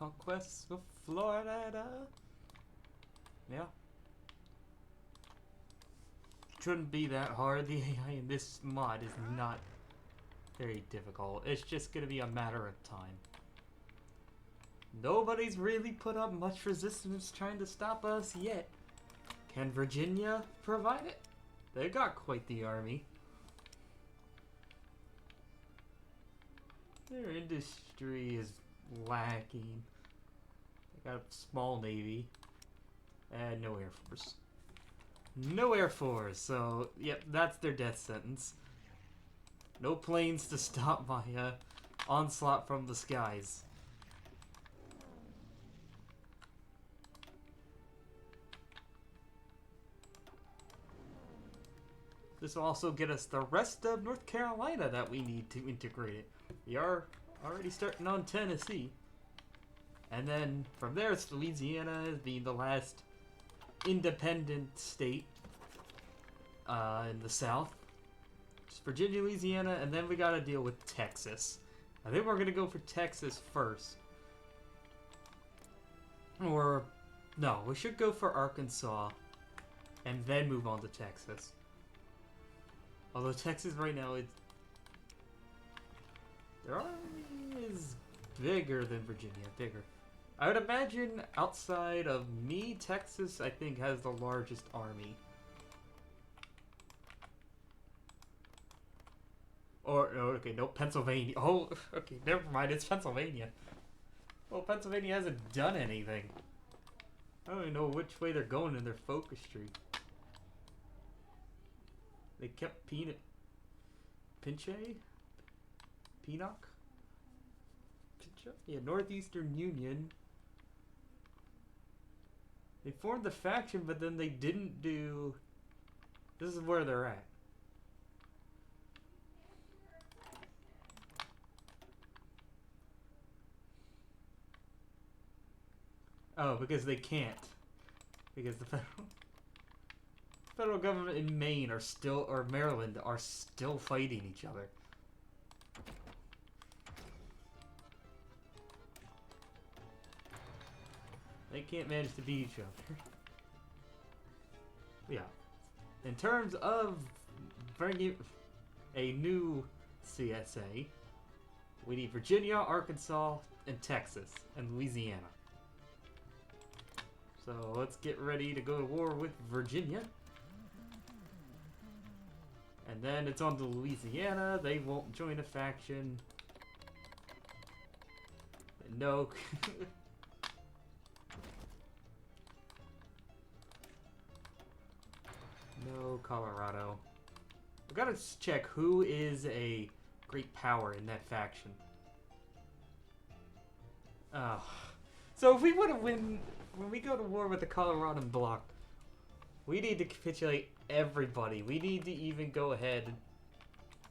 conquests of Florida. Yeah. Shouldn't be that hard. The AI in this mod is not very difficult. It's just gonna be a matter of time. Nobody's really put up much resistance trying to stop us yet. Can Virginia provide it? They got quite the army. Their industry is lacking. They got a small navy. And no air force. No air force, so yep, that's their death sentence. No planes to stop my onslaught from the skies. This will also get us the rest of North Carolina that we need to integrate it. We are already starting on Tennessee. And then from there it's Louisiana being the last independent state in the South. Just Virginia, Louisiana, and then we gotta deal with Texas. I think we're gonna go for Texas first. Or, no, we should go for Arkansas and then move on to Texas. Although Texas right now, their army is bigger than Virginia, bigger. I would imagine outside of me, Texas, I think, has the largest army. Or, no, okay, no, Pennsylvania. Oh, okay, never mind, it's Pennsylvania. Well, Pennsylvania hasn't done anything. I don't even know which way they're going in their focus tree. They kept Pinche? Pinnock? Yeah, Northeastern Union. They formed the faction, but then they didn't do... This is where they're at. Oh, because they can't. Because the federal government in Maine are still, or Maryland, are still fighting each other. They can't manage to beat each other. Yeah. In terms of bringing a new CSA, we need Virginia, Arkansas, and Texas, and Louisiana. So let's get ready to go to war with Virginia. And then it's on to Louisiana. They won't join a faction. No. No, Colorado. We gotta check who is a great power in that faction. So if we want to win, when we go to war with the Colorado bloc, we need to capitulate everybody. We need to even go ahead.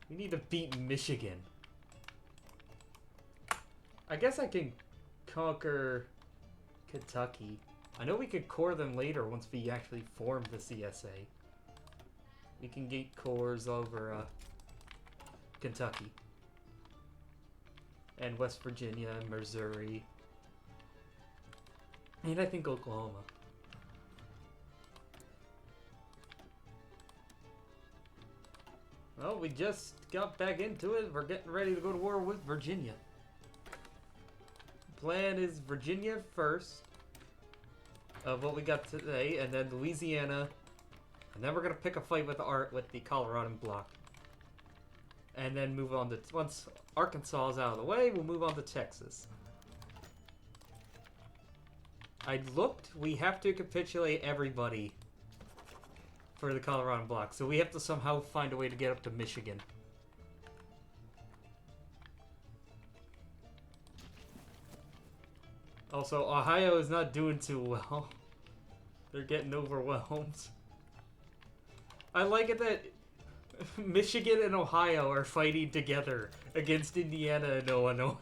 We need to beat Michigan. I guess I can conquer Kentucky. I know we could core them later once we actually form the CSA. We can get cores over Kentucky. And West Virginia and Missouri. And I think Oklahoma. Well, we just got back into it. We're getting ready to go to war with Virginia. Plan is Virginia first. Of what we got today, and then Louisiana. And then we're gonna pick a fight with the Colorado bloc. And then move on to, once Arkansas is out of the way, we'll move on to Texas. I looked, we have to capitulate everybody for the Colorado bloc, so we have to somehow find a way to get up to Michigan. Also, Ohio is not doing too well. They're getting overwhelmed. I like it that Michigan and Ohio are fighting together against Indiana and Illinois.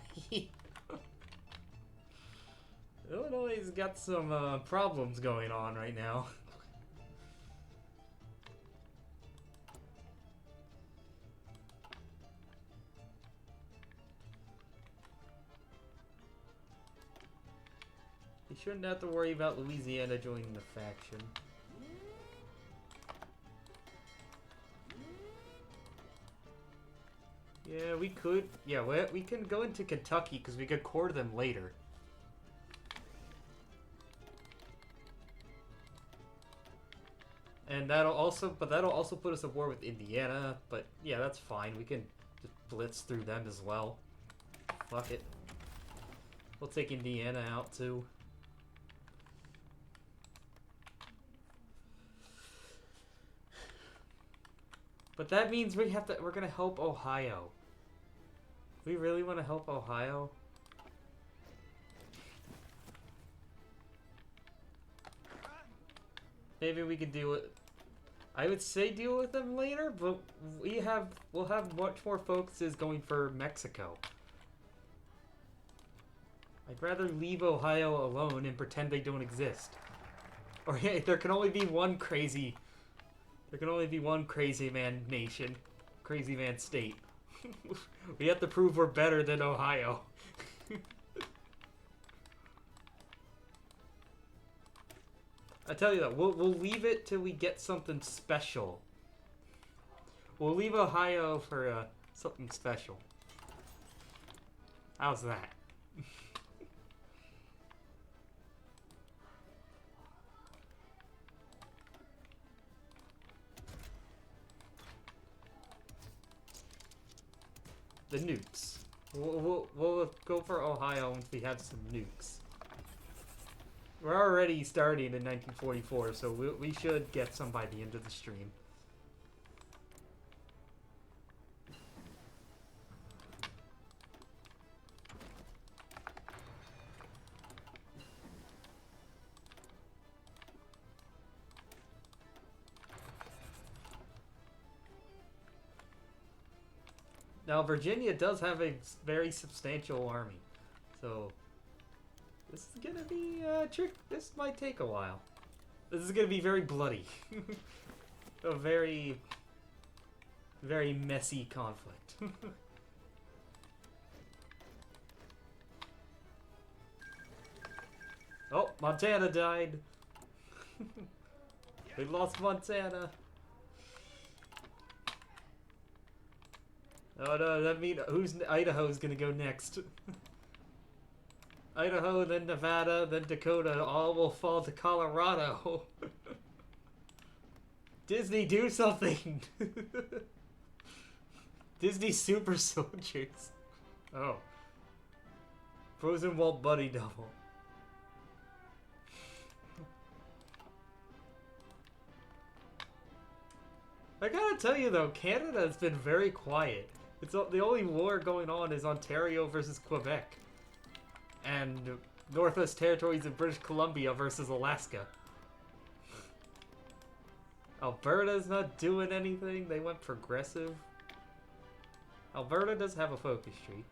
Illinois has got some problems going on right now. We shouldn't have to worry about Louisiana joining the faction. Yeah, we could. Yeah, we can go into Kentucky because we could core them later. And that'll also put us at war with Indiana. But yeah, that's fine. We can just blitz through them as well. Fuck it. We'll take Indiana out too. But that means we're gonna help Ohio. We really want to help Ohio? Maybe we could deal with... I would say deal with them later, but we'll have much more focuses going for Mexico. I'd rather leave Ohio alone and pretend they don't exist. Or yeah, there can only be one crazy man nation. Crazy man state. We have to prove we're better than Ohio. I tell you that, we'll leave it till we get something special. We'll leave Ohio for something special. How's that? The nukes. We'll go for Ohio once we have some nukes. We're already starting in 1944, so we should get some by the end of the stream. Now, Virginia does have a very substantial army, so this is gonna be trick. This might take a while. This is gonna be very bloody, a very, very messy conflict. Oh, Montana died. We lost Montana. Oh no, that means Idaho's gonna go next. Idaho, then Nevada, then Dakota, all will fall to Colorado. Disney, do something! Disney super soldiers. Oh. Frozen Walt Buddy Double. I gotta tell you though, Canada has been very quiet. It's the only war going on is Ontario versus Quebec. And Northwest Territories of British Columbia versus Alaska. Alberta's not doing anything. They went progressive. Alberta does have a focus tree.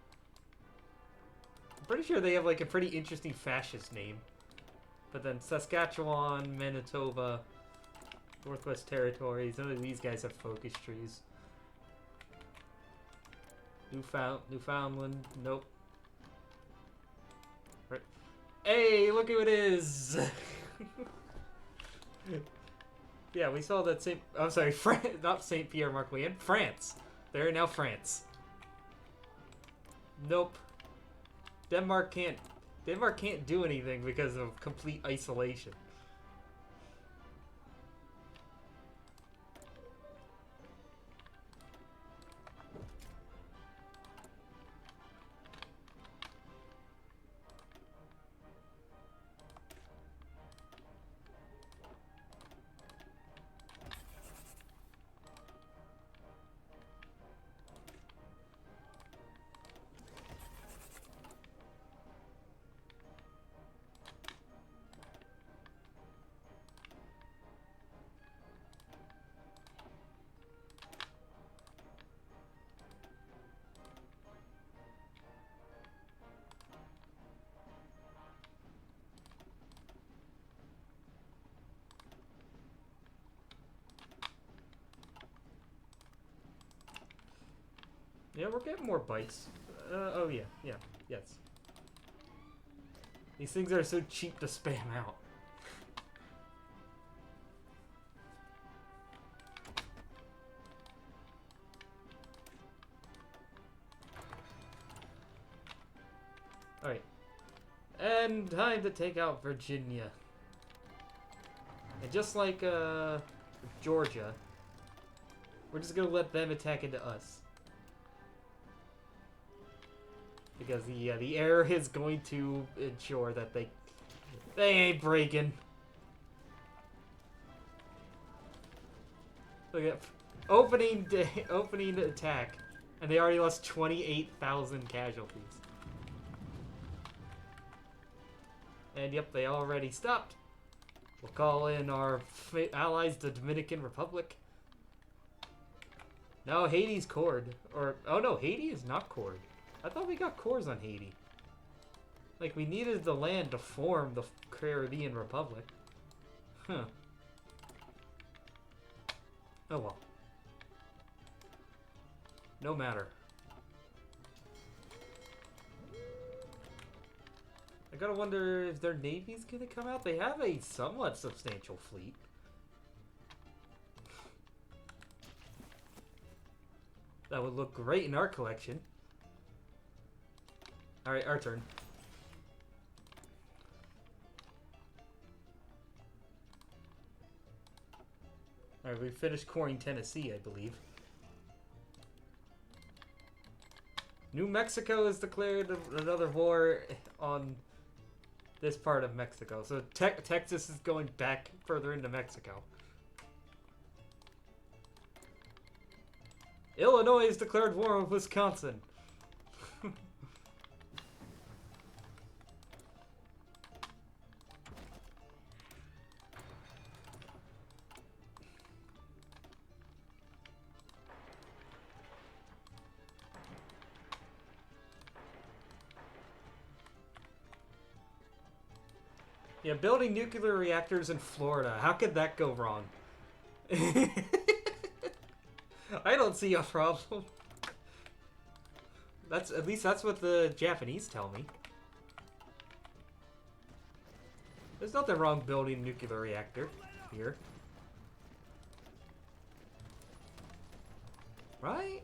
I'm pretty sure they have like a pretty interesting fascist name. But then Saskatchewan, Manitoba, Northwest Territories, none of these guys have focus trees. Newfoundland, nope. Right. Hey, look who it is! Yeah, we saw that same. I'm sorry, not Saint Pierre Marquis, France. They're now France. Nope. Denmark can't do anything because of complete isolation. Yeah, we're getting more bikes. Oh yeah, yes. These things are so cheap to spam out. Alright. And time to take out Virginia. And just like Georgia, we're just gonna let them attack into us. Because the air is going to ensure that they ain't breaking. Look at opening attack, and they already lost 28,000 casualties. And yep, they already stopped. We'll call in our allies, the Dominican Republic. No, Haiti's cored. Or, oh no, Haiti is not cored. I thought we got cores on Haiti. Like, we needed the land to form the Caribbean Republic. Huh. Oh well. No matter. I gotta wonder if their navy's gonna come out. They have a somewhat substantial fleet. That would look great in our collection. Alright, our turn. Alright, we finished coring Tennessee, I believe. New Mexico has declared another war on this part of Mexico. So Texas is going back further into Mexico. Illinois has declared war on Wisconsin. Yeah, building nuclear reactors in Florida. How could that go wrong? I don't see a problem. At least that's what the Japanese tell me. There's nothing wrong building a nuclear reactor here. Right?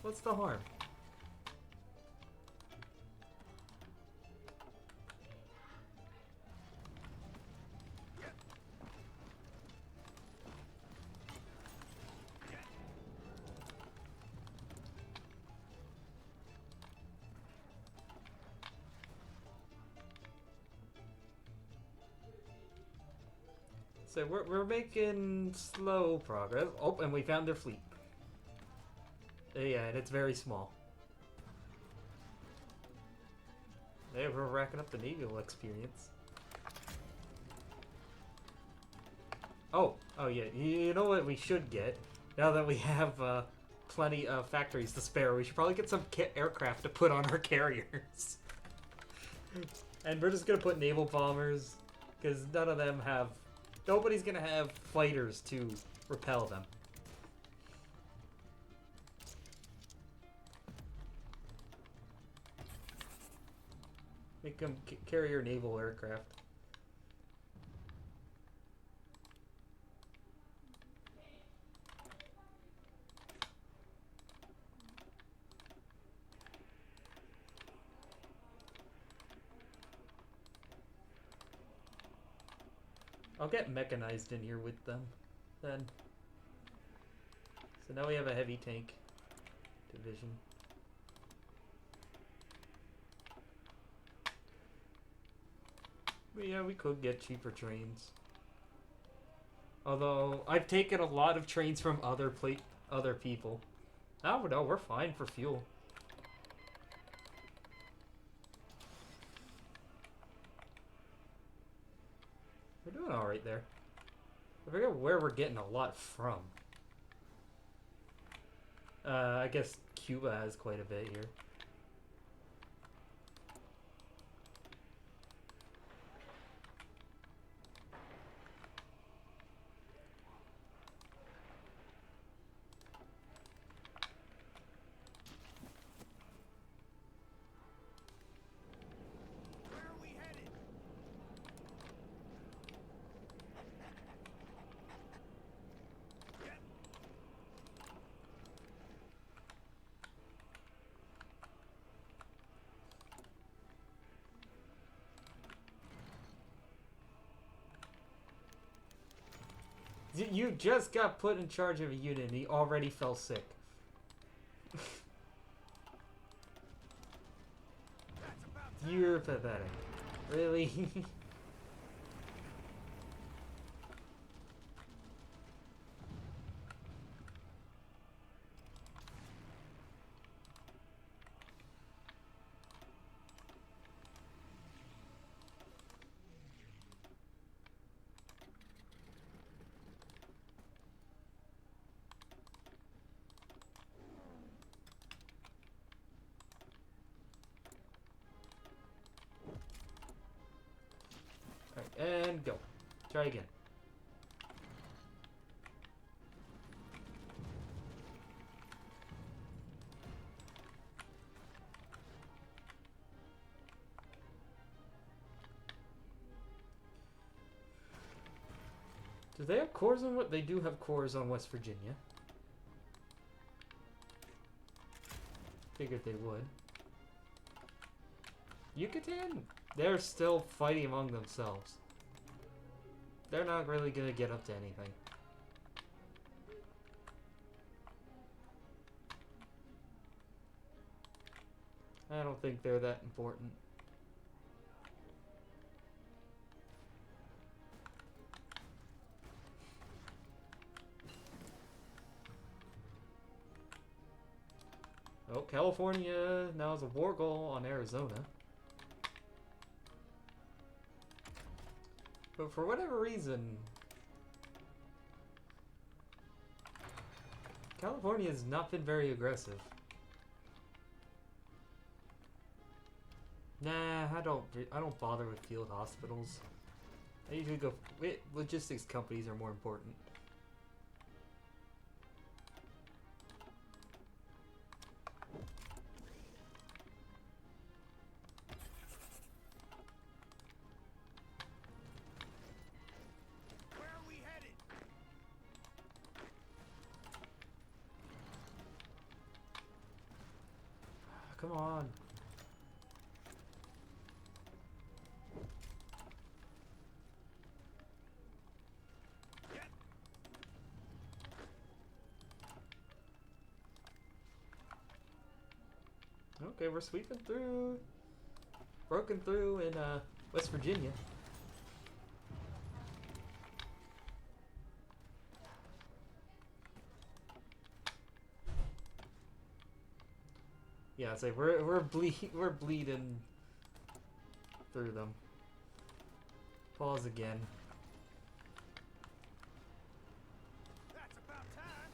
What's the harm? So we're making slow progress. Oh, and we found their fleet. Yeah, and it's very small. Hey, we're racking up the naval experience. Oh yeah. You know what we should get? Now that we have plenty of factories to spare, we should probably get some aircraft to put on our carriers. And we're just gonna put naval bombers, because none of them have... Nobody's gonna have fighters to repel them. Make them carry your naval aircraft. I'll get mechanized in here with them, then. So now we have a heavy tank division. But yeah, we could get cheaper trains. Although, I've taken a lot of trains from other people. Oh, no, we're fine for fuel. We're doing alright there. I forget where we're getting a lot from. I guess Cuba has quite a bit here. You just got put in charge of a unit and he already fell sick. You're pathetic. Really? Alright, and go. Try again. Do they have cores on what? They do have cores on West Virginia. Figured they would. Yucatan? They're still fighting among themselves. They're not really gonna get up to anything. I don't think they're that important. Oh, California now has a war goal on Arizona. But for whatever reason, California has not been very aggressive. Nah, I don't bother with field hospitals. I usually go. Logistics companies are more important. Where are we headed? Come on. Okay, we're sweeping through. Broken through in West Virginia. Yeah, I'd say we're bleeding through them. Pause again. That's about time.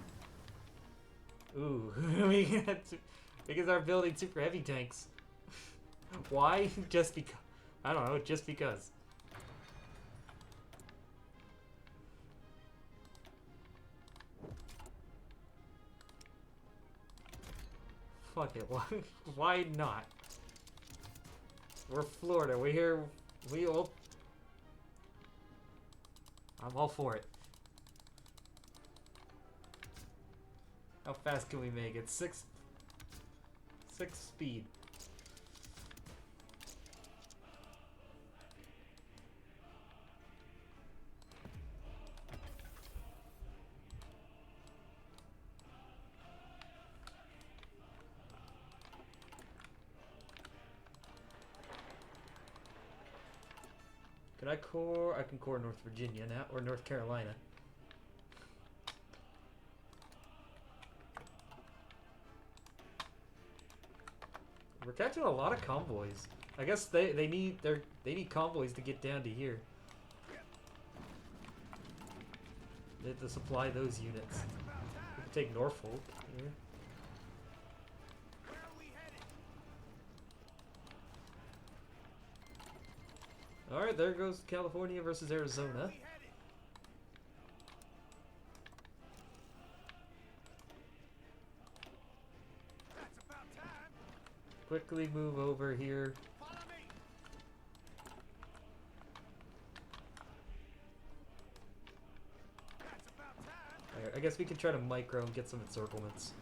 Ooh, we got to, because they're building super heavy tanks. Why? Just because. I don't know. Just because. Fuck it. Why? Why not? We're Florida. We're here. We all. I'm all for it. How fast can we make it? Six speed. Could I core? I can core North Virginia now, or North Carolina. We're catching a lot of convoys. I guess they need convoys to get down to here. They have to supply those units. We can take Norfolk here. Where are we headed? All right, there goes California versus Arizona. Where are we headed? That's about time. Quickly move over here. Follow me. That's about time. Alright, I guess we can try to micro and get some encirclements.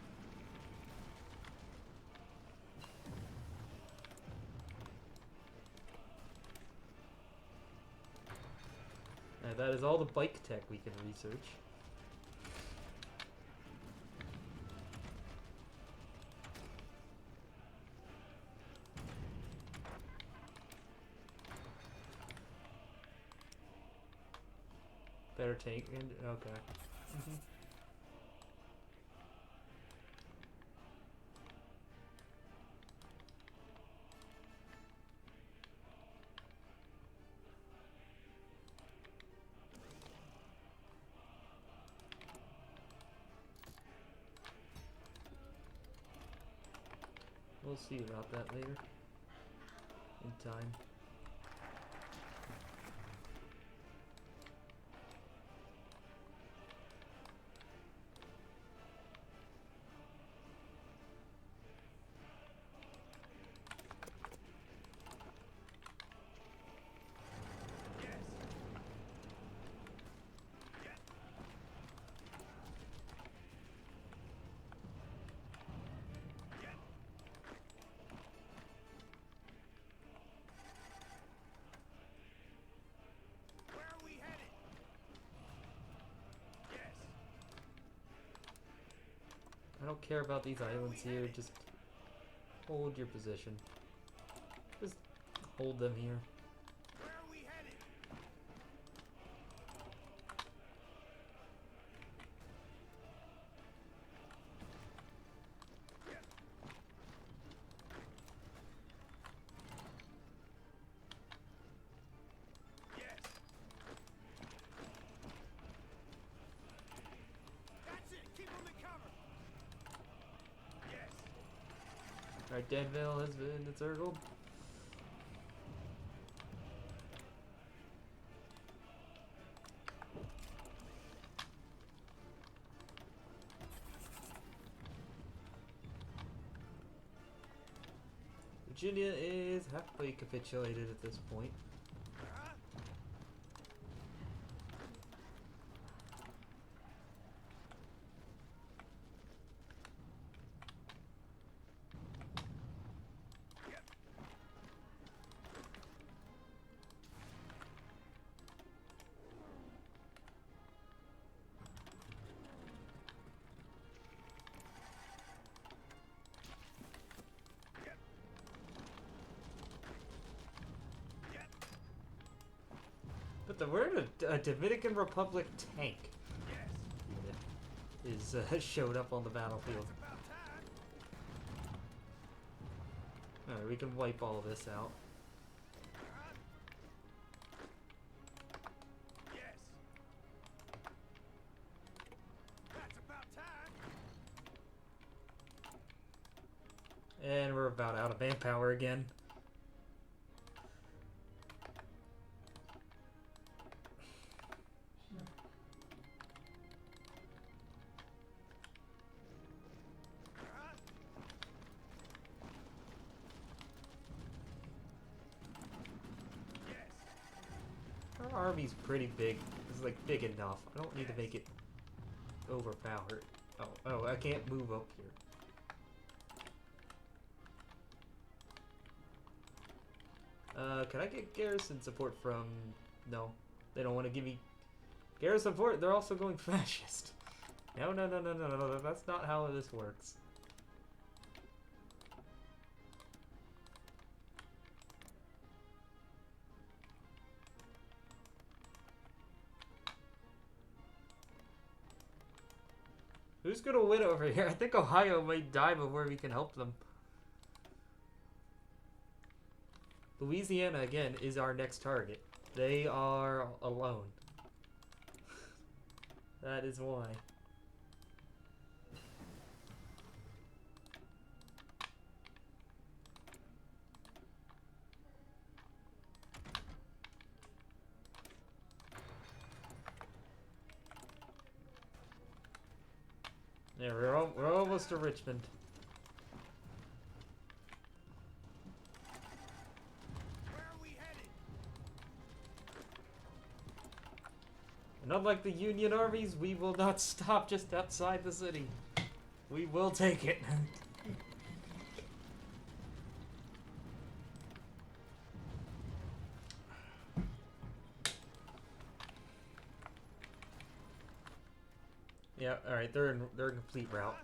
That is all the bike tech we can research. Better tank. Okay. We'll see about that later. In time. Where are we headed? Yes. I don't care about these islands here, just hold your position. Just hold them here. Where are we headed? Yes. That's it. Keep them in cover. Yes. Alright, Danville has been encircled. Virginia is halfway capitulated at this point. Uh-huh. Yep. Yep. Yep. But the word a Dominican Republic tank Yes. unit is showed up on the battlefield. It's about time. Alright, we can wipe all this out. Uh-huh. Yes. That's about time. And we're about out of manpower again. Uh-huh. Yes. Our army's pretty big. It's like big enough. I don't need to make it overpowered. Oh, I can't move up here. Can I get garrison support from... No, they don't want to give me garrison support. They're also going fascist. No, that's not how this works. Who's gonna win over here? I think Ohio might die before we can help them. Louisiana, again, is our next target. They are alone. That is why. Yeah, we're almost to Richmond. Where are we headed? And unlike the Union armies, we will not stop just outside the city. We will take it. Yeah, alright, they're in complete route.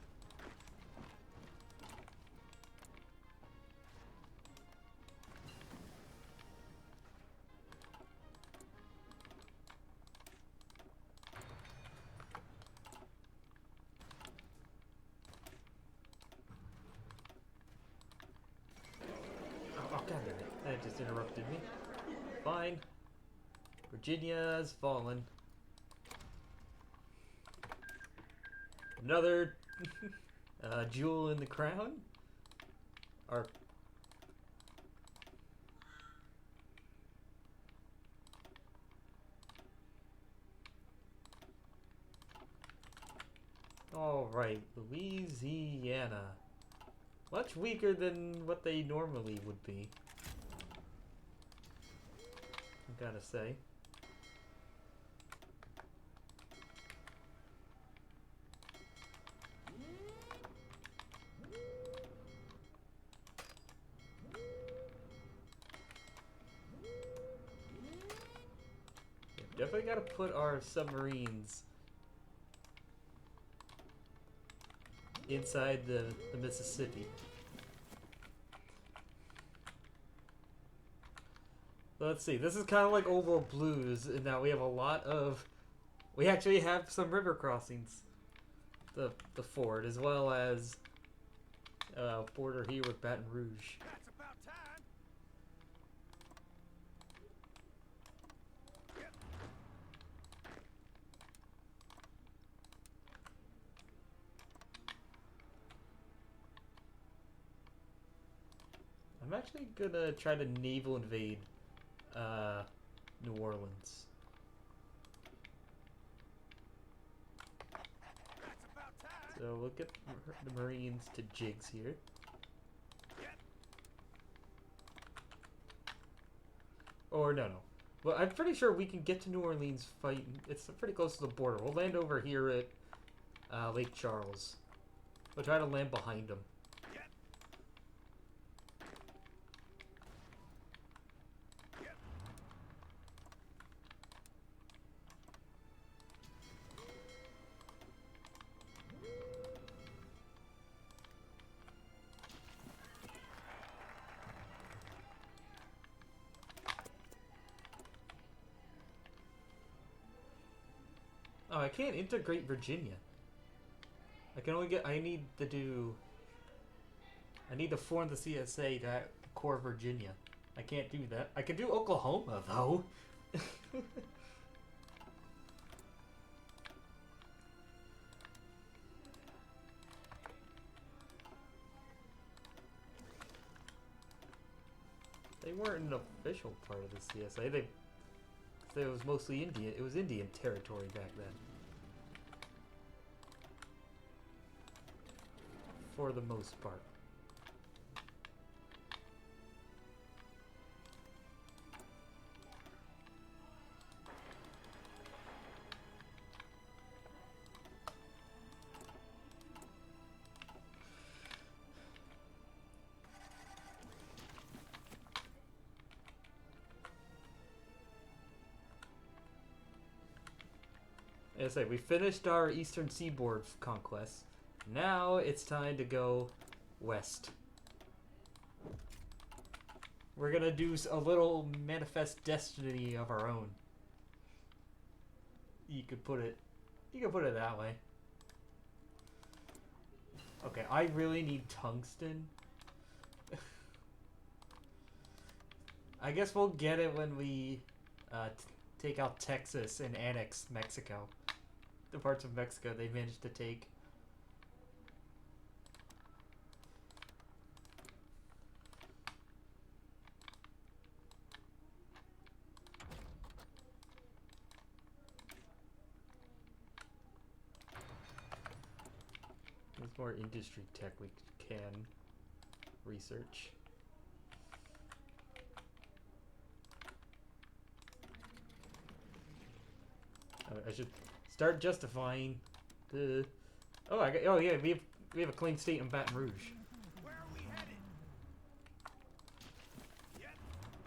did we? Fine. Virginia's fallen. Another jewel in the crown? Or... Alright, Louisiana. Much weaker than what they normally would be. I gotta say. Definitely gotta put our submarines inside the Mississippi. Let's see, this is kind of like Oval Blues in that we have a lot of... We actually have some river crossings. The ford, as well as border here with Baton Rouge. That's about time. I'm actually gonna try to naval invade New Orleans. That's about time. So we'll get the Marines to jigs here. Or no. Well, I'm pretty sure we can get to New Orleans fighting. It's pretty close to the border. We'll land over here at Lake Charles. We'll try to land behind them. Oh, I can't integrate Virginia. I can only get... I need to form the CSA to core Virginia. I can't do that. I can do Oklahoma, though. They weren't an official part of the CSA. It was mostly Indian. It was Indian territory back then. For the most part. As I say, we finished our eastern seaboard conquest. Now it's time to go west. We're gonna do a little manifest destiny of our own. You could put it that way. Okay, I really need tungsten. I guess we'll get it when we take out Texas and annex Mexico. The parts of Mexico they managed to take. There's more industry tech we can research. I should start justifying the. Oh, yeah, we have a claim state in Baton Rouge. Where are we headed?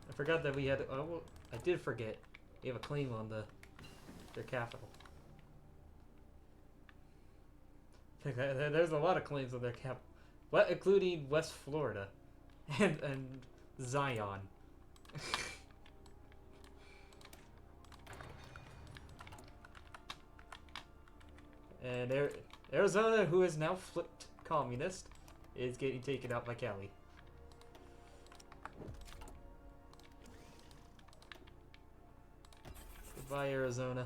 I forgot that we had. Oh, well, I did forget. We have a claim on their capital. There's a lot of claims on their capital, including West Florida, and Zion. And Arizona, who is now flipped communist, is getting taken out by Cali. Goodbye, Arizona.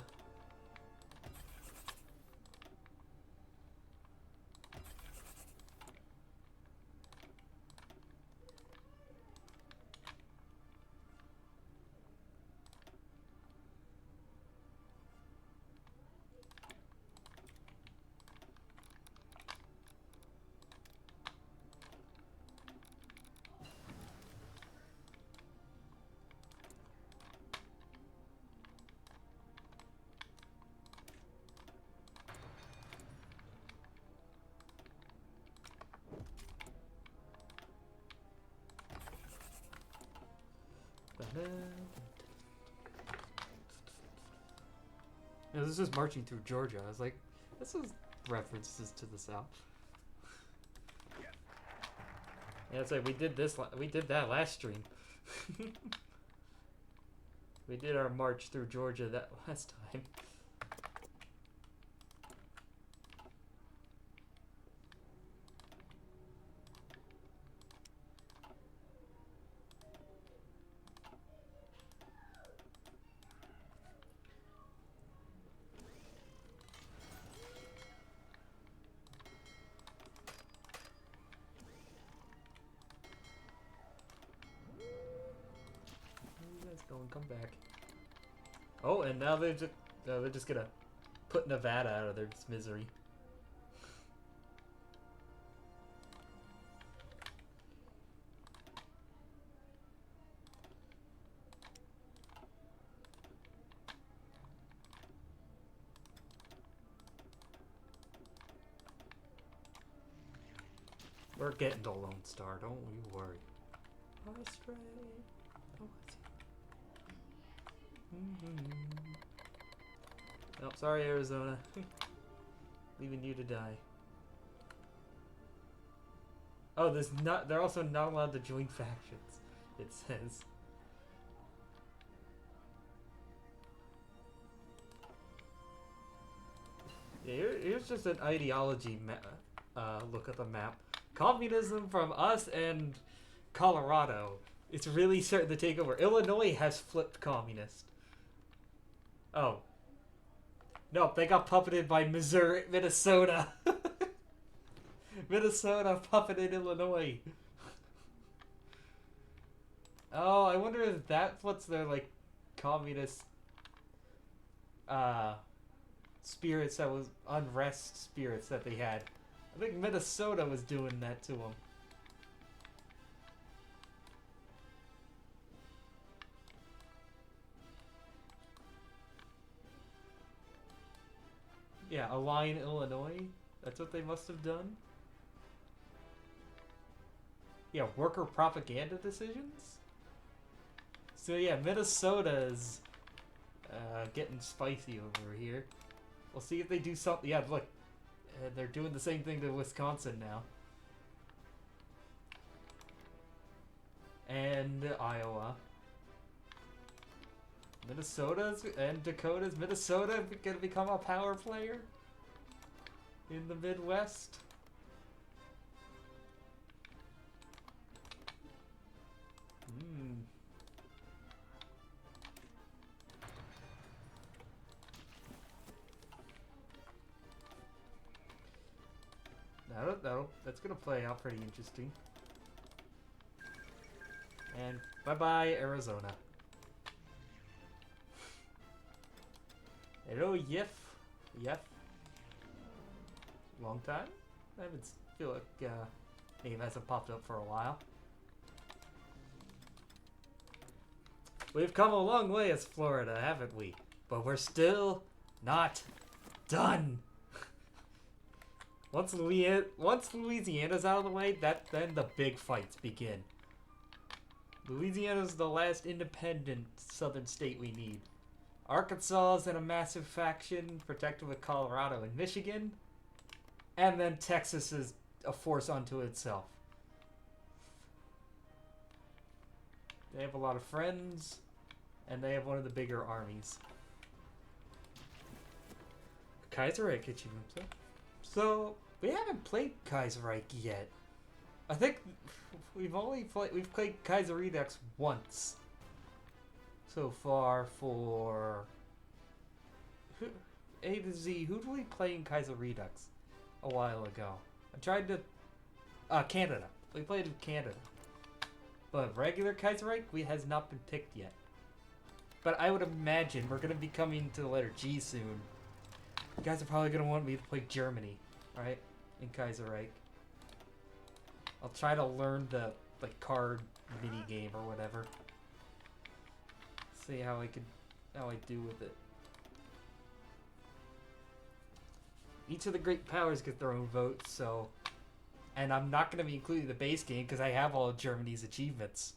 Yeah, this is marching through Georgia. I was like, this is references to the South. Yeah, it's like we did this. We did that last stream. We did our march through Georgia that last time. Let's go and come back. Oh, and now they're just gonna put Nevada out of their misery. We're getting to Lone Star, don't you worry. Astray. Oh, oh, sorry, Arizona. Leaving you to die. Oh, they're also not allowed to join factions, it says. Yeah, here's just an ideology look at the map. Communism from us and Colorado. It's really starting to take over. Illinois has flipped communist. Oh. Nope, they got puppeted by Minnesota. Minnesota puppeted Illinois. Oh, I wonder if that's what's their, like, communist, spirits that was, unrest spirits that they had. I think Minnesota was doing that to them. Yeah, align Illinois. That's what they must have done. Yeah, worker propaganda decisions? So yeah, Minnesota's getting spicy over here. We'll see if they do something. Yeah, look. They're doing the same thing to Wisconsin now. And Iowa. Minnesota's and Dakota's. Minnesota gonna become a power player in the Midwest. That's gonna play out pretty interesting. And bye-bye, Arizona. Hello, Yef. Yef. Long time? I haven't feel like name hasn't popped up for a while. We've come a long way as Florida, haven't we? But we're still not done. Once Louisiana's out of the way, then the big fights begin. Louisiana's the last independent southern state we need. Arkansas is in a massive faction, protected with Colorado and Michigan. And then Texas is a force unto itself. They have a lot of friends, and they have one of the bigger armies. Kaiserreich achievement. So, we haven't played Kaiserreich yet. I think we've played Kaiserreich once so far for A2Z, who did we play in Kaiser Redux a while ago? I tried to... Canada. We played in Canada. But regular Kaiserreich, has not been picked yet. But I would imagine we're going to be coming to the letter G soon. You guys are probably going to want me to play Germany, right? In Kaiserreich. I'll try to learn the card mini game or whatever. See how I do with it. Each of the great powers get their own votes, so... And I'm not going to be including the base game because I have all of Germany's achievements.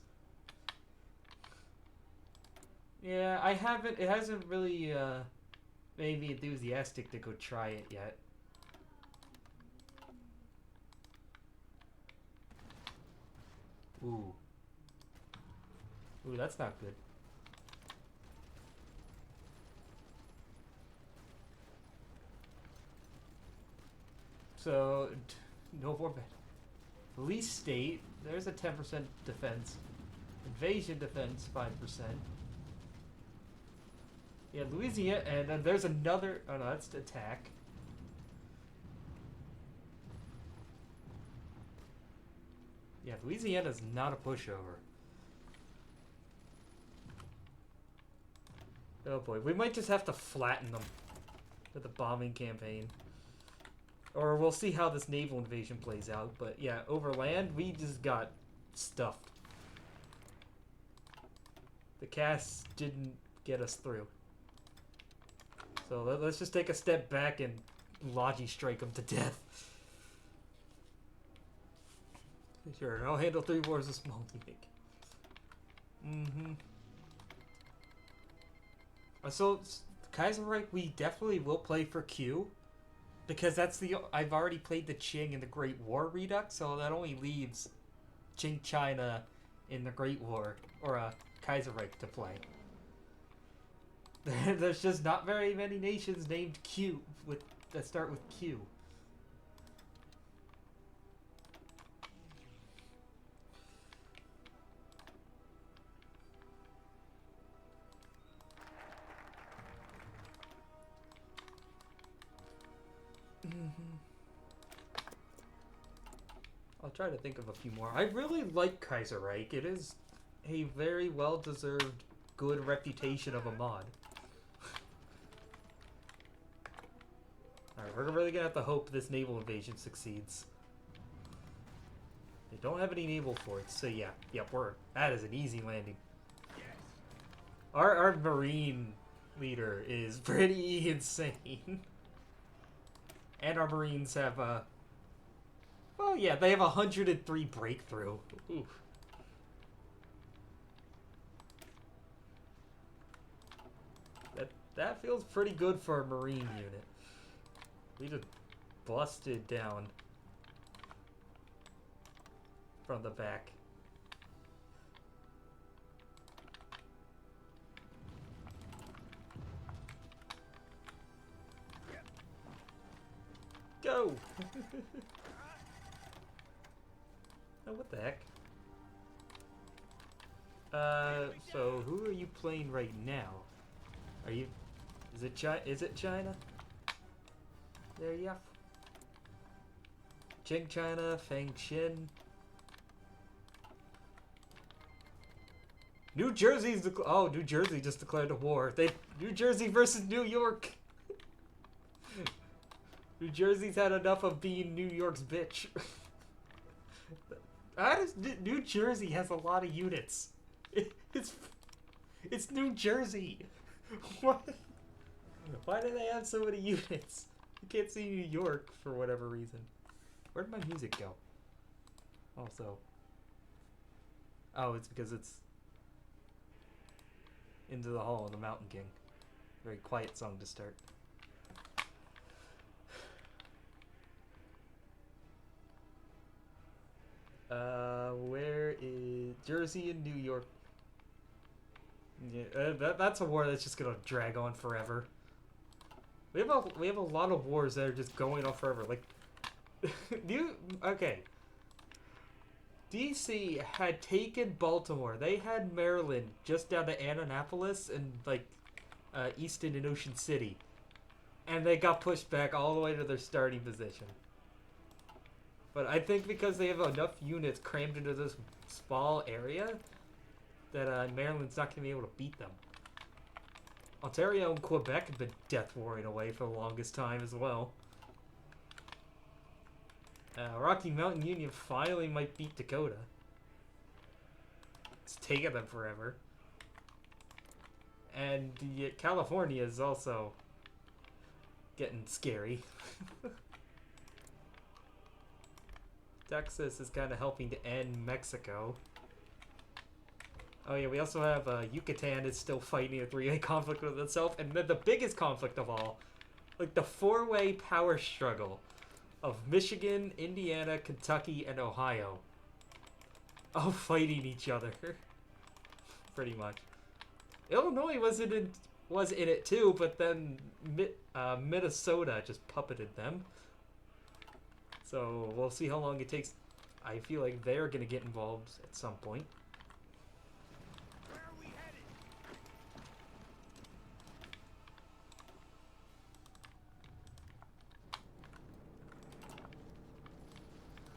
Yeah, I haven't... It hasn't really made me enthusiastic to go try it yet. Ooh. Ooh, that's not good. So... No more bad. Police state, there's a 10% defense. Invasion defense, 5%. Yeah, Louisiana, and then there's another, oh no, that's attack. Yeah, Louisiana's not a pushover. Oh boy, we might just have to flatten them with the bombing campaign. Or we'll see how this naval invasion plays out. But yeah, over land, we just got stuffed. The cast didn't get us through. So let's just take a step back and logi strike them to death. Sure, I'll handle 3 wars of small unit. So, Kaiserreich, we definitely will play for Q. Because that's I've already played the Qing in the Great War Redux, so that only leaves Qing China in the Great War, or Kaiserreich to play. There's just not very many nations named Q that start with Q. I'll try to think of a few more. I really like Kaiserreich. It is a very well-deserved good reputation of a mod. Alright, we're really gonna have to hope this naval invasion succeeds. They don't have any naval forts, so yeah. Yep, that is an easy landing. Yes. Our marine leader is pretty insane. And our marines have well, yeah, they have 103 breakthrough. Oof. That feels pretty good for a marine unit. We just busted down from the back. Go! Oh, what the heck? So who are you playing right now? Are you... Is it China? There you go. Qing China, Fang Xin. New Jersey's oh, New Jersey just declared a war. New Jersey versus New York. New Jersey's had enough of being New York's bitch. New Jersey has a lot of units. It's New Jersey. Why do they have so many units? You can't see New York for whatever reason. Where'd my music go? Also. Oh, it's because it's Into the Hall of the Mountain King. Very quiet song to start. Where is Jersey and New York? Yeah, that's a war that's just gonna drag on forever. We have a lot of wars that are just going on forever. Like, okay. DC had taken Baltimore. They had Maryland just down to Annapolis and like Easton and Ocean City. And they got pushed back all the way to their starting position. But I think because they have enough units crammed into this small area that Maryland's not going to be able to beat them. Ontario and Quebec have been death warring away for the longest time as well. Rocky Mountain Union finally might beat Dakota. It's taken them forever. And California is also getting scary. Texas is kind of helping to end Mexico. Oh yeah, we also have Yucatan is still fighting a three-way conflict with itself. And then the biggest conflict of all, like the four-way power struggle of Michigan, Indiana, Kentucky, and Ohio. All fighting each other. Pretty much. Illinois was in it too, but then Minnesota just puppeted them. So we'll see how long it takes. I feel like they're going to get involved at some point. Where are we headed?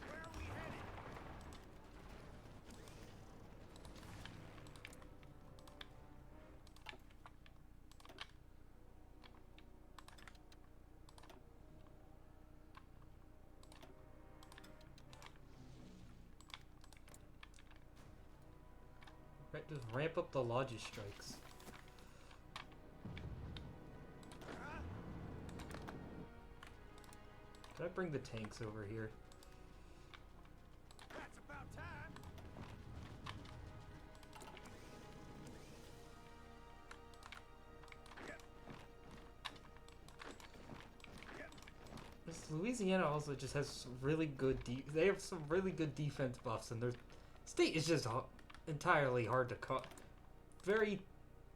Where are we headed? Right, just ramp up the lodges strikes. Huh? Can I bring the tanks over here? That's about time. Yep. Yep. This Louisiana also just has some really good they have some really good defense buffs, and their state is just entirely hard to very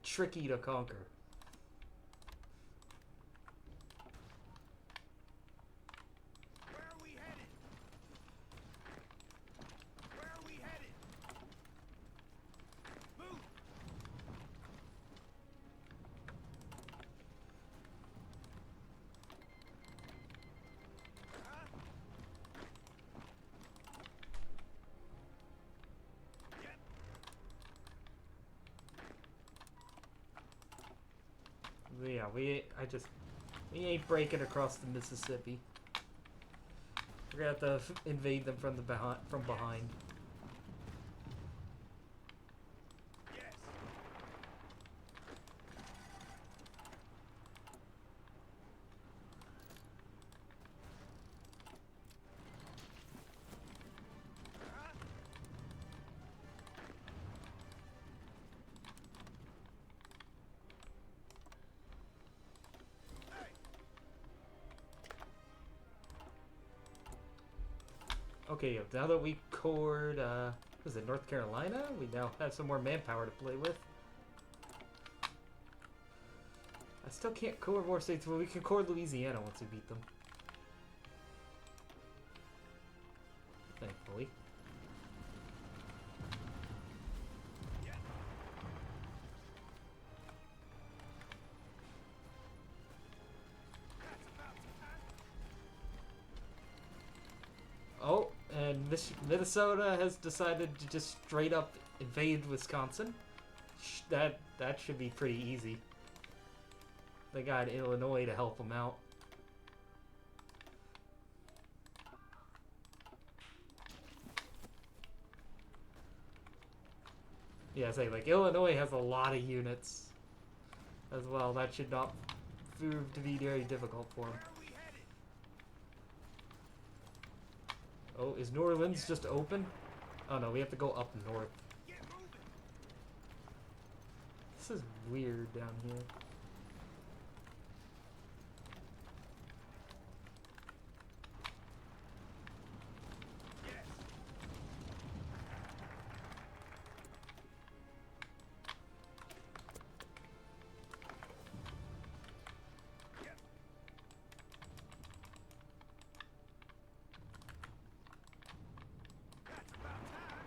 tricky to conquer. Where are we headed? Where are we headed? Move! Huh? Yep. Yeah, we ain't breaking across the Mississippi. We're gonna have to invade them from behind. Yes. Huh? Hey. Okay, now that we cored, was it North Carolina? We now have some more manpower to play with. I still can't core more states, but we can core Louisiana once we beat them. Thankfully. Yep. That's about time. Oh, and Minnesota has decided to just straight up invade Wisconsin. That should be pretty easy. They got Illinois to help them out. Yeah, say like Illinois has a lot of units as well. That should not prove to be very difficult for them. Where are we headed? Oh, is New Orleans just open? Oh no, we have to go up north. Get moving. This is weird down here. Yes. Yep. That's about time.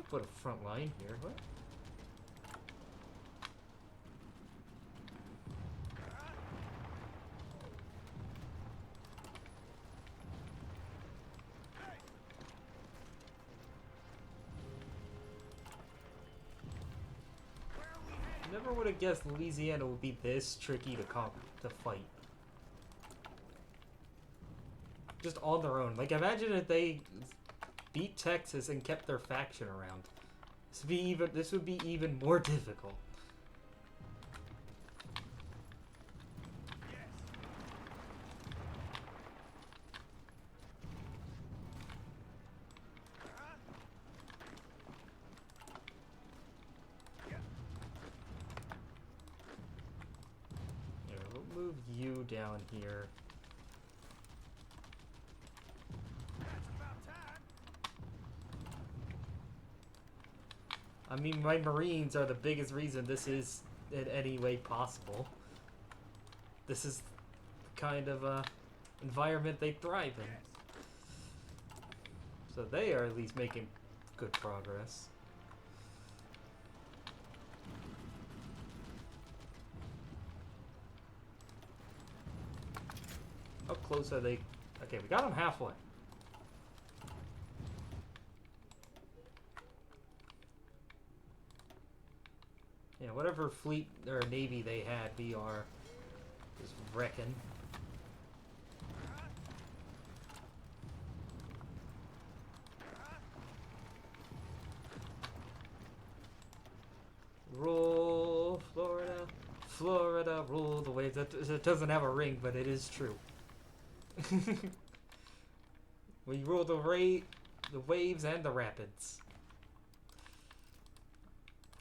put a front line here. What? Never would have guessed Louisiana would be this tricky to fight. Just on their own. Like, imagine if they beat Texas and kept their faction around. This would be even more difficult. Move you down here. I mean, my Marines are the biggest reason this is in any way possible. This is the kind of environment they thrive in. So they are at least making good progress. How close are they? Okay, we got them halfway. Yeah, whatever fleet or navy they had, we are just wrecking. Roll, Florida, Florida, roll the waves. It doesn't have a ring, but it is true. We rule the waves and the rapids.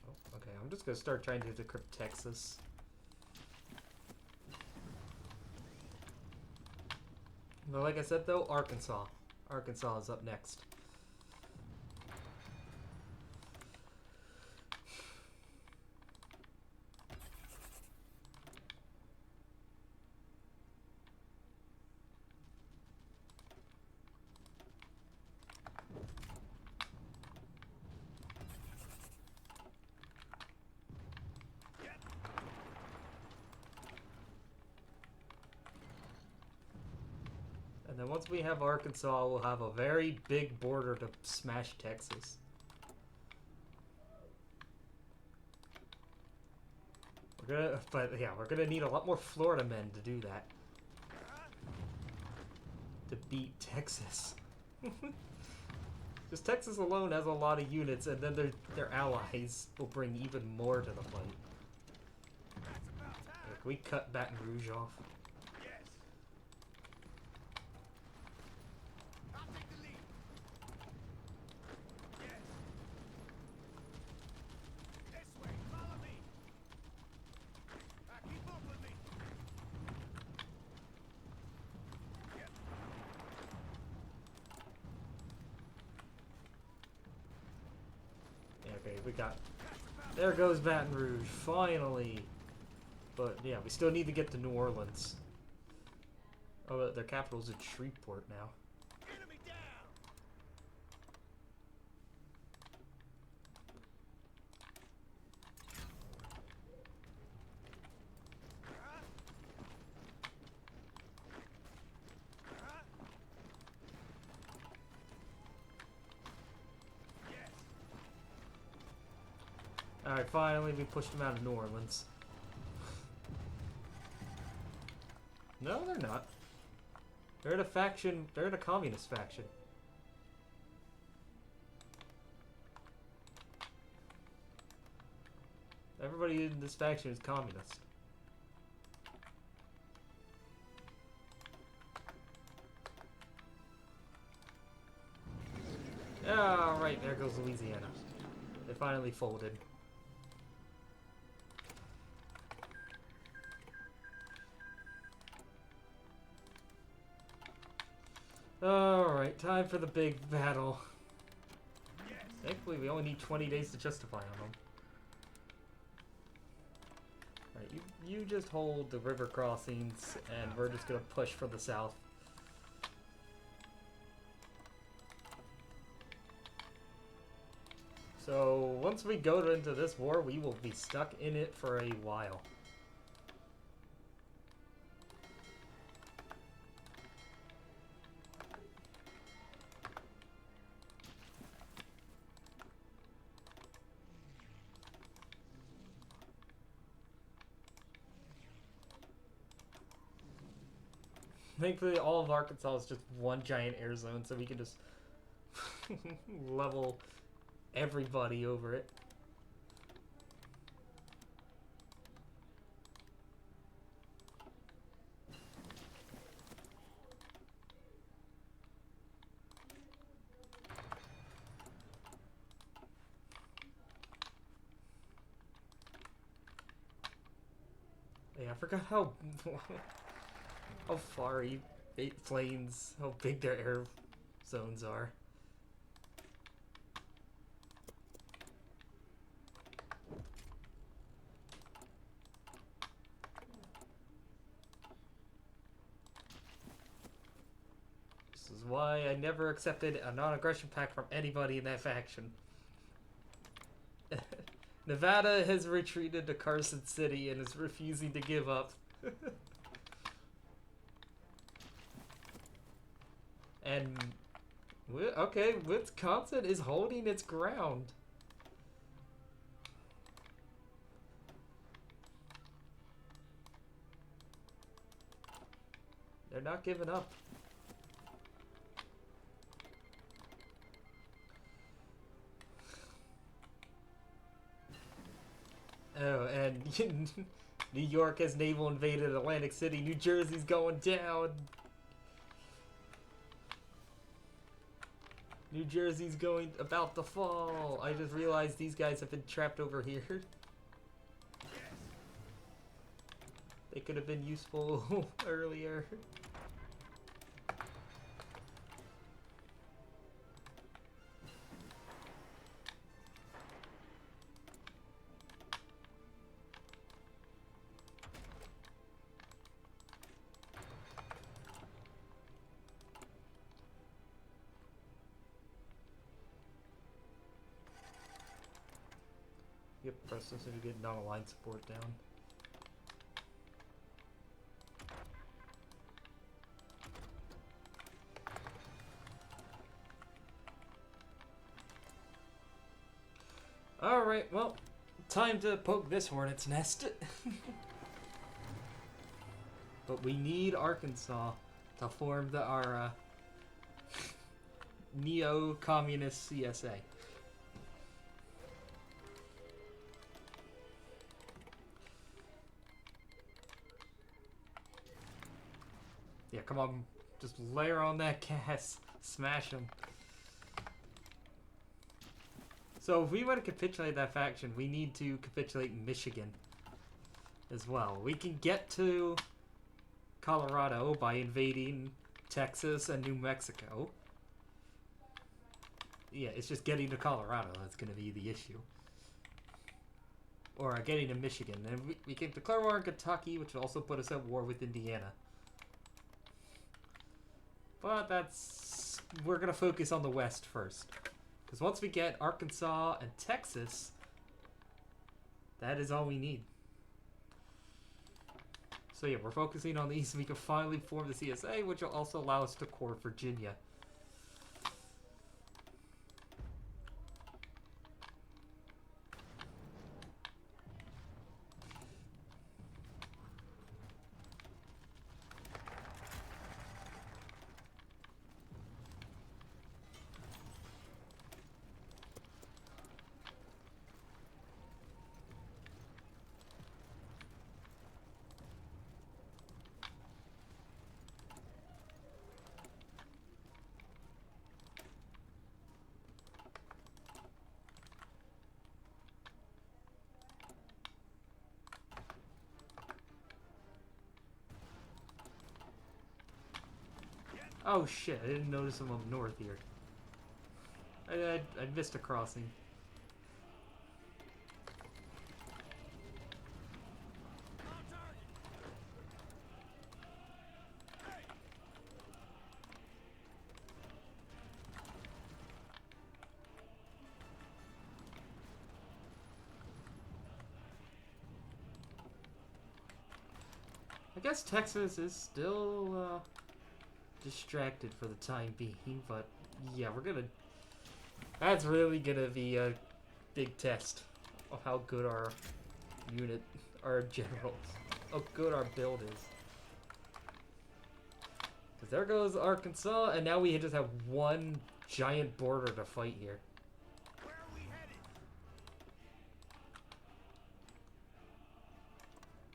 Oh, okay, I'm just gonna start trying to decrypt Texas. But like I said though, Arkansas. Arkansas is up next. And then once we have Arkansas, we'll have a very big border to smash Texas. We're gonna need a lot more Florida men to do that. To beat Texas. Because Texas alone has a lot of units, and then their allies will bring even more to the fight. Can we cut Baton Rouge off? We got... There goes Baton Rouge, finally! But, yeah, we still need to get to New Orleans. Oh, their capital's in Shreveport now. Enemy down. Alright, finally we pushed them out of New Orleans. No, they're not. They're in a faction, they're in a communist faction. Everybody in this faction is communist. Alright, there goes Louisiana. They finally folded. Alright, time for the big battle. Thankfully, we only need 20 days to justify on them. Alright, you just hold the river crossings, and we're just gonna push for the south. So once we go into this war, we will be stuck in it for a while. Thankfully, all of Arkansas is just one giant air zone, so we can just level everybody over it. Yeah, I forgot how how far planes, how big their air zones are. This is why I never accepted a non-aggression pact from anybody in that faction. Nevada has retreated to Carson City and is refusing to give up. And, okay, Wisconsin is holding its ground. They're not giving up. Oh, and New York has naval invaded Atlantic City. New Jersey's going down. New Jersey's about to fall. I just realized these guys have been trapped over here. They could have been useful earlier. Yep, Preston's gonna get non-aligned support down. Alright, well, time to poke this hornet's nest. But we need Arkansas to form our neo-communist CSA. Yeah, come on. Just layer on that gas. Smash them. So if we want to capitulate that faction, we need to capitulate Michigan as well. We can get to Colorado by invading Texas and New Mexico. Yeah, it's just getting to Colorado that's going to be the issue. Or getting to Michigan. And we can declare war in Kentucky, which will also put us at war with Indiana. But we're going to focus on the West first. Because once we get Arkansas and Texas, that is all we need. So yeah, we're focusing on these. We can finally form the CSA, which will also allow us to core Virginia. Oh shit, I didn't notice him up north here. I missed a crossing. I guess Texas is still distracted for the time being, but yeah, we're gonna. That's really gonna be a big test of how good our our generals, how good our build is. Because there goes Arkansas, and now we just have one giant border to fight here. Where are we headed?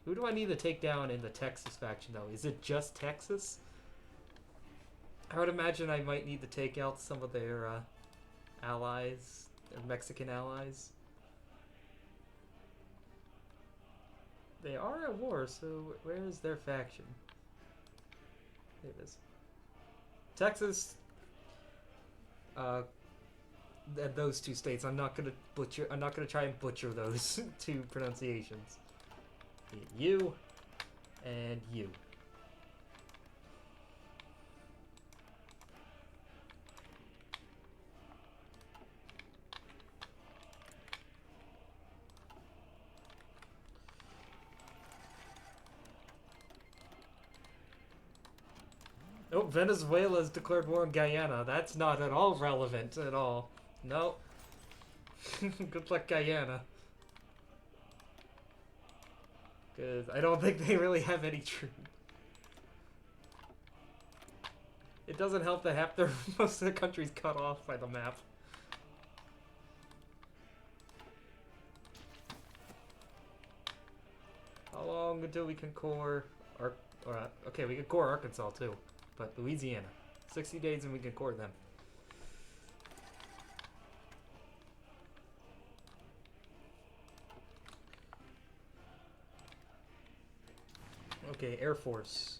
Who do I need to take down in the Texas faction, though? Is it just Texas? I would imagine I might need to take out some of their allies, their Mexican allies. They are at war, so where is their faction? There it is. Texas. Those two states. I'm not gonna butcher. I'm not gonna try and butcher those two pronunciations. You and you. Oh, Venezuela's declared war on Guyana. That's not at all relevant at all. No. Good luck, Guyana. Because I don't think they really have any troops. It doesn't help that half their most of the country's cut off by the map. How long until we can core okay, we can core Arkansas too. But Louisiana. 60 days and we can core them. Okay, Air Force.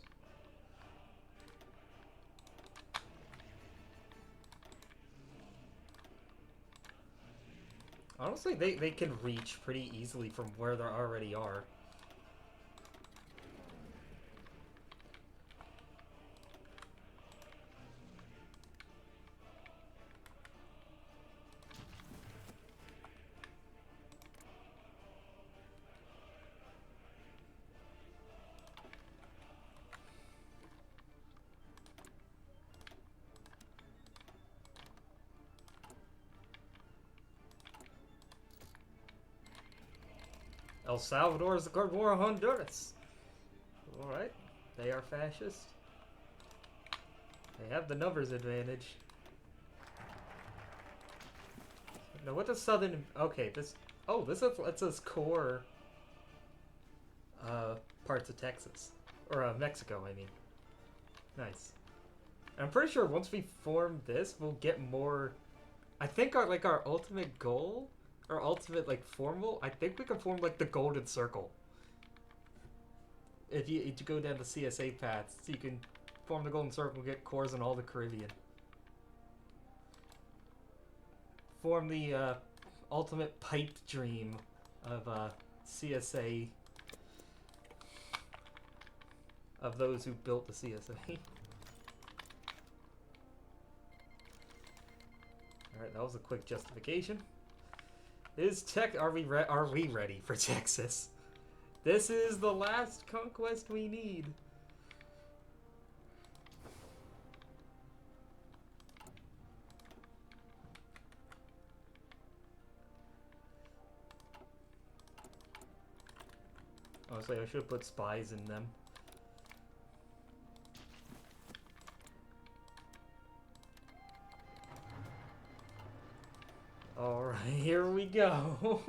Honestly, they can reach pretty easily from where they already are. El Salvador is declared war on Honduras. Alright. They are fascist. They have the numbers advantage. Now what does southern... Okay, this... Oh, this lets us core... parts of Texas. Or, Mexico, I mean. Nice. I'm pretty sure once we form this, we'll get more... I think our ultimate goal... Our ultimate, formal... I think we can form, the Golden Circle. If you go down the CSA paths, so you can form the Golden Circle and get cores in all the Caribbean. Form the, ultimate pipe dream of, CSA... Of those who built the CSA. Alright, that was a quick justification. Are we ready for Texas? This is the last conquest we need. Honestly, I should have put spies in them. Alright, here we go.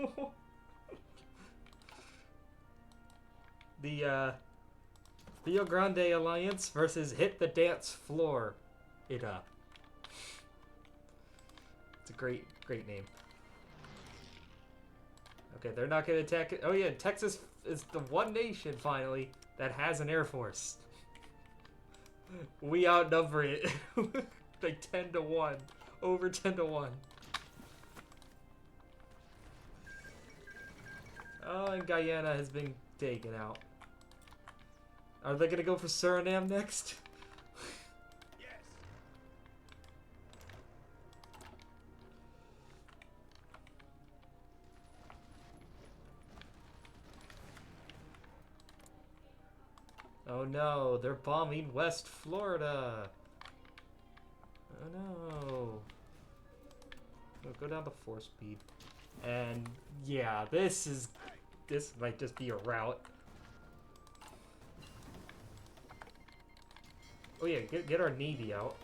The, Rio Grande Alliance versus Hit the Dance Floor. It's a great name. Okay, they're not gonna attack it. Oh yeah, Texas is the one nation, finally, that has an air force. We outnumber it. Like 10 to 1. Over 10 to 1. Oh, and Guyana has been taken out. Are they gonna go for Suriname next? Yes. Oh no, they're bombing West Florida. Oh no. We'll go down to 4 speed. And yeah, this might just be a route. Oh yeah, get our Navy out.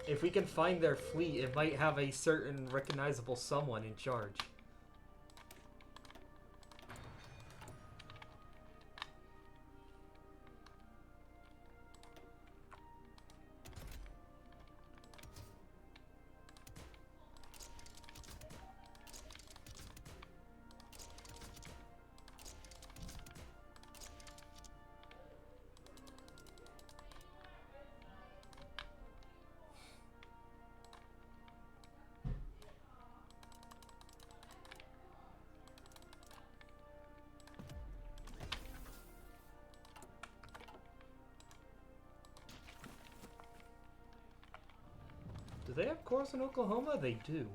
If we can find their fleet, it might have a certain recognizable someone in charge. Do they have cores in Oklahoma? They do.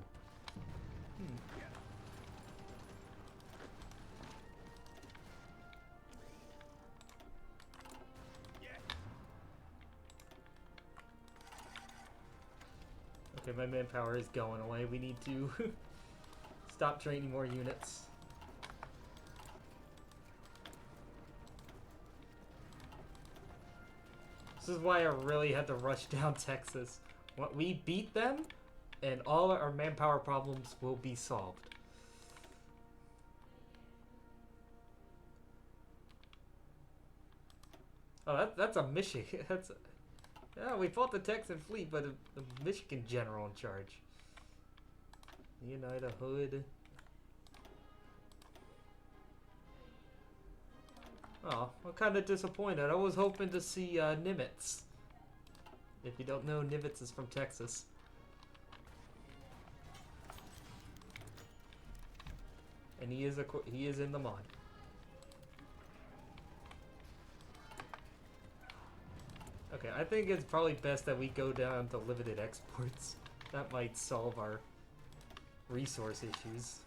Okay, my manpower is going away. We need to stop training more units. This is why I really had to rush down Texas. When we beat them, and all our manpower problems will be solved. Oh, that's a Michigan. Yeah, we fought the Texan fleet, but a Michigan general in charge. Unite a Hood. Oh, I'm kind of disappointed. I was hoping to see Nimitz. If you don't know, Nimitz is from Texas. And he is in the mod. Okay, I think it's probably best that we go down to limited exports. That might solve our resource issues.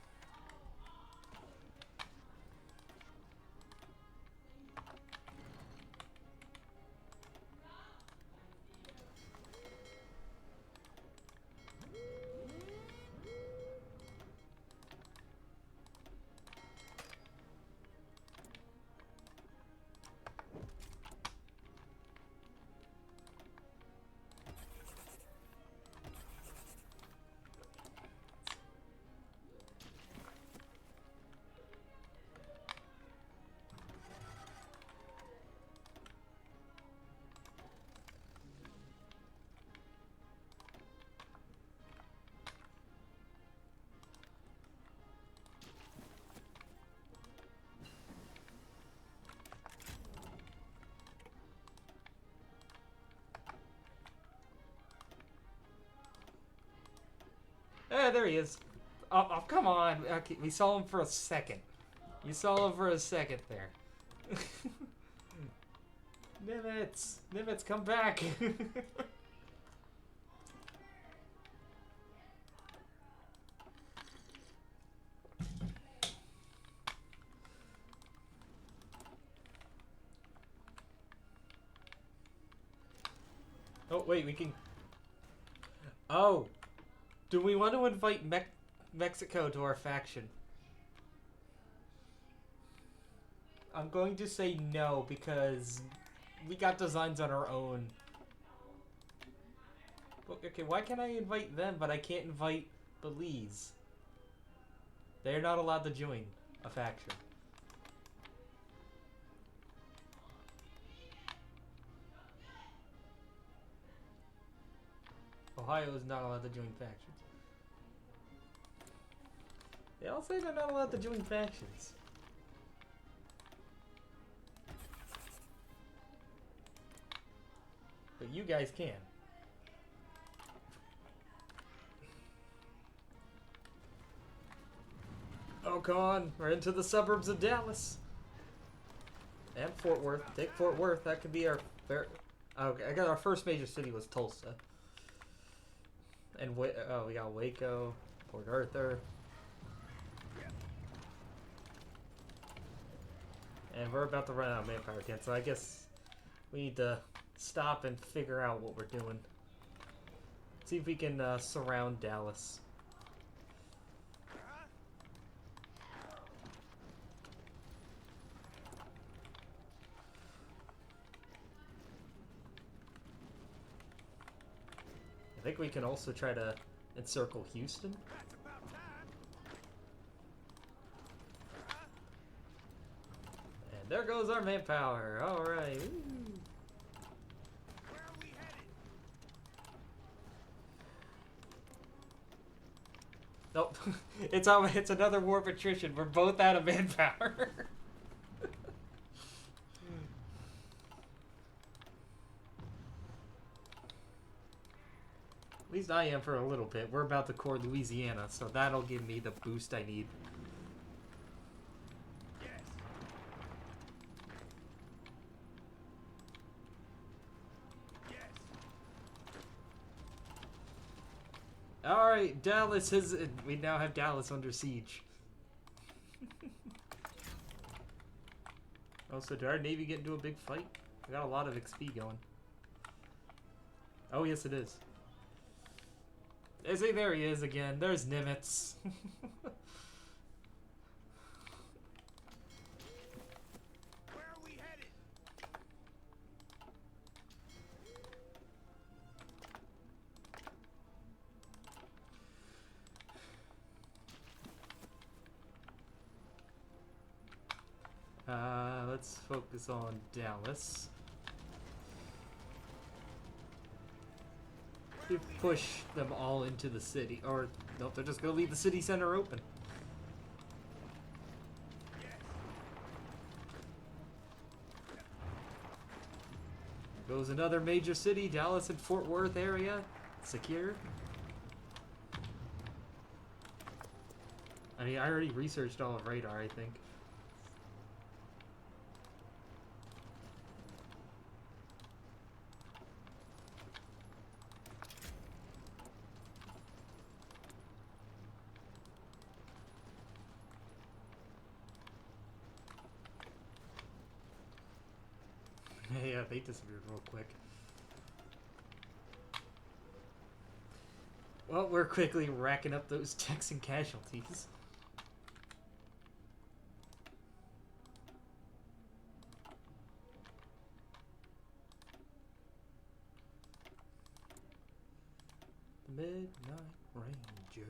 There he is. Oh, come on. Okay, we saw him for a second. You saw him for a second there. Nimitz! Nimitz, come back! Oh, wait, we can... Oh! Do we want to invite Mexico to our faction? I'm going to say no, because we got designs on our own. Okay, why can I invite them, but I can't invite Belize? They're not allowed to join a faction. Ohio is not allowed to join factions. They all say they're not allowed to join factions. But you guys can. Oh, come on. We're into the suburbs of Dallas. And Fort Worth. Take Fort Worth. That could be our... Okay, I got our first major city was Tulsa. And we got Waco, Port Arthur. And we're about to run out of manpower again, so I guess we need to stop and figure out what we're doing. See if we can surround Dallas. I think we can also try to encircle Houston. That's about time. And there goes our manpower. Alright. Where are we headed? Nope. It's another war of attrition. We're both out of manpower. At least I am for a little bit. We're about to core Louisiana, so that'll give me the boost I need. Yes. Yes. Alright, Dallas is... We now have Dallas under siege. Oh, so did our Navy get into a big fight? We got a lot of XP going. Oh, yes it is. See, there he is again. There's Nimitz. Where are we headed? Let's focus on Dallas. You push them all into the city, or nope, they're just gonna leave the city center open. Yes. Goes another major city, Dallas and Fort Worth area, secure. I mean, I already researched all of radar, I think. Yeah, they disappeared real quick. Well, we're quickly racking up those Texan casualties. The Midnight Ranger.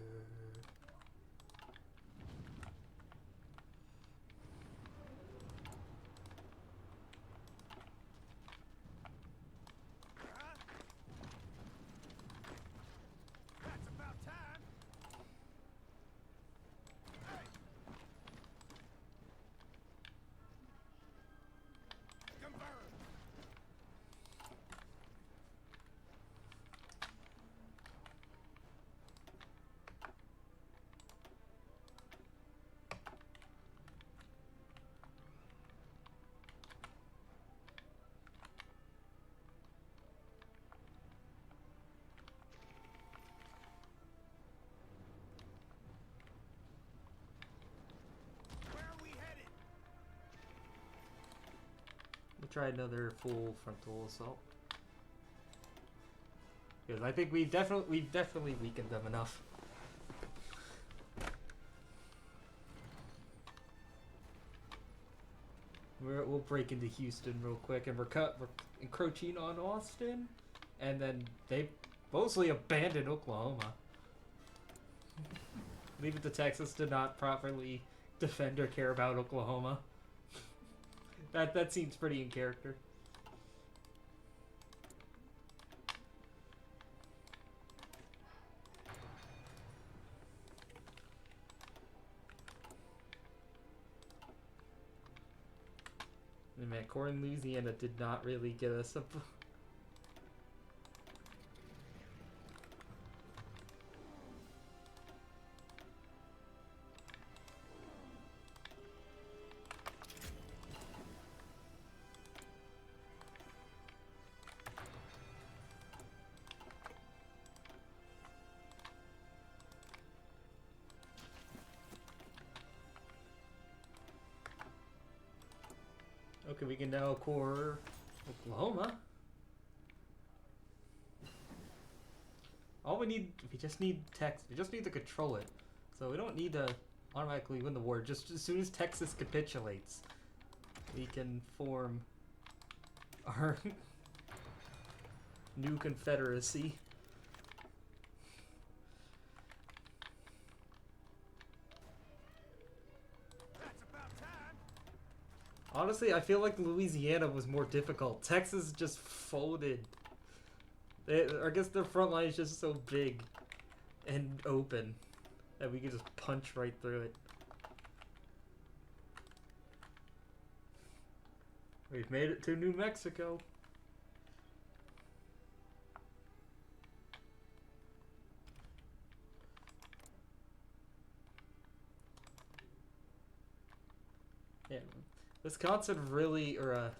That's about time. Hey. Confirm. Where are we headed? We'll try another full frontal assault. Because I think we've definitely weakened them enough. We'll break into Houston real quick, and we're encroaching on Austin, and then they mostly abandon Oklahoma. Leave it to Texas to not properly defend or care about Oklahoma. That seems pretty in character. And man, Corin, Louisiana did not really get us a... Okay, we can now core Oklahoma. All we just need Texas. We just need to control it. So we don't need to automatically win the war. Just as soon as Texas capitulates, we can form our new confederacy. That's about time. Honestly, I feel like Louisiana was more difficult. Texas just folded. I guess their front line is just so big and open that we can just punch right through it. We've made it to New Mexico. Yeah, Wisconsin really, or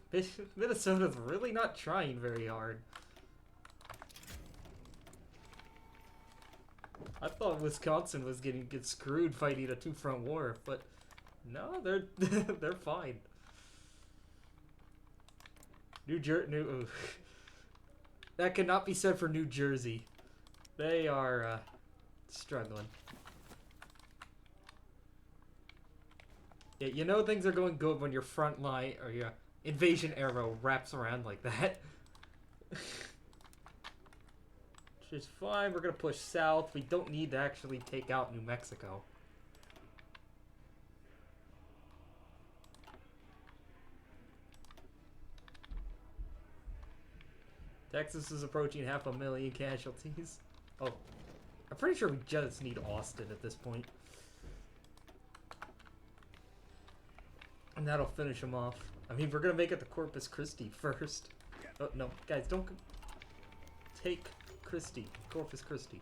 Minnesota's really not trying very hard. I thought Wisconsin was getting screwed fighting a two-front war, but no, they're they're fine. That cannot be said for New Jersey. They are struggling. Yeah, you know things are going good when your front line or your invasion arrow wraps around like that. Which is fine. We're gonna push south. We don't need to actually take out New Mexico. Texas is approaching 500,000 casualties. Oh, I'm pretty sure we just need Austin at this point. And that'll finish them off. I mean, we're gonna make it to Corpus Christi first. Oh, no. Guys, don't take Christi. Corpus Christi.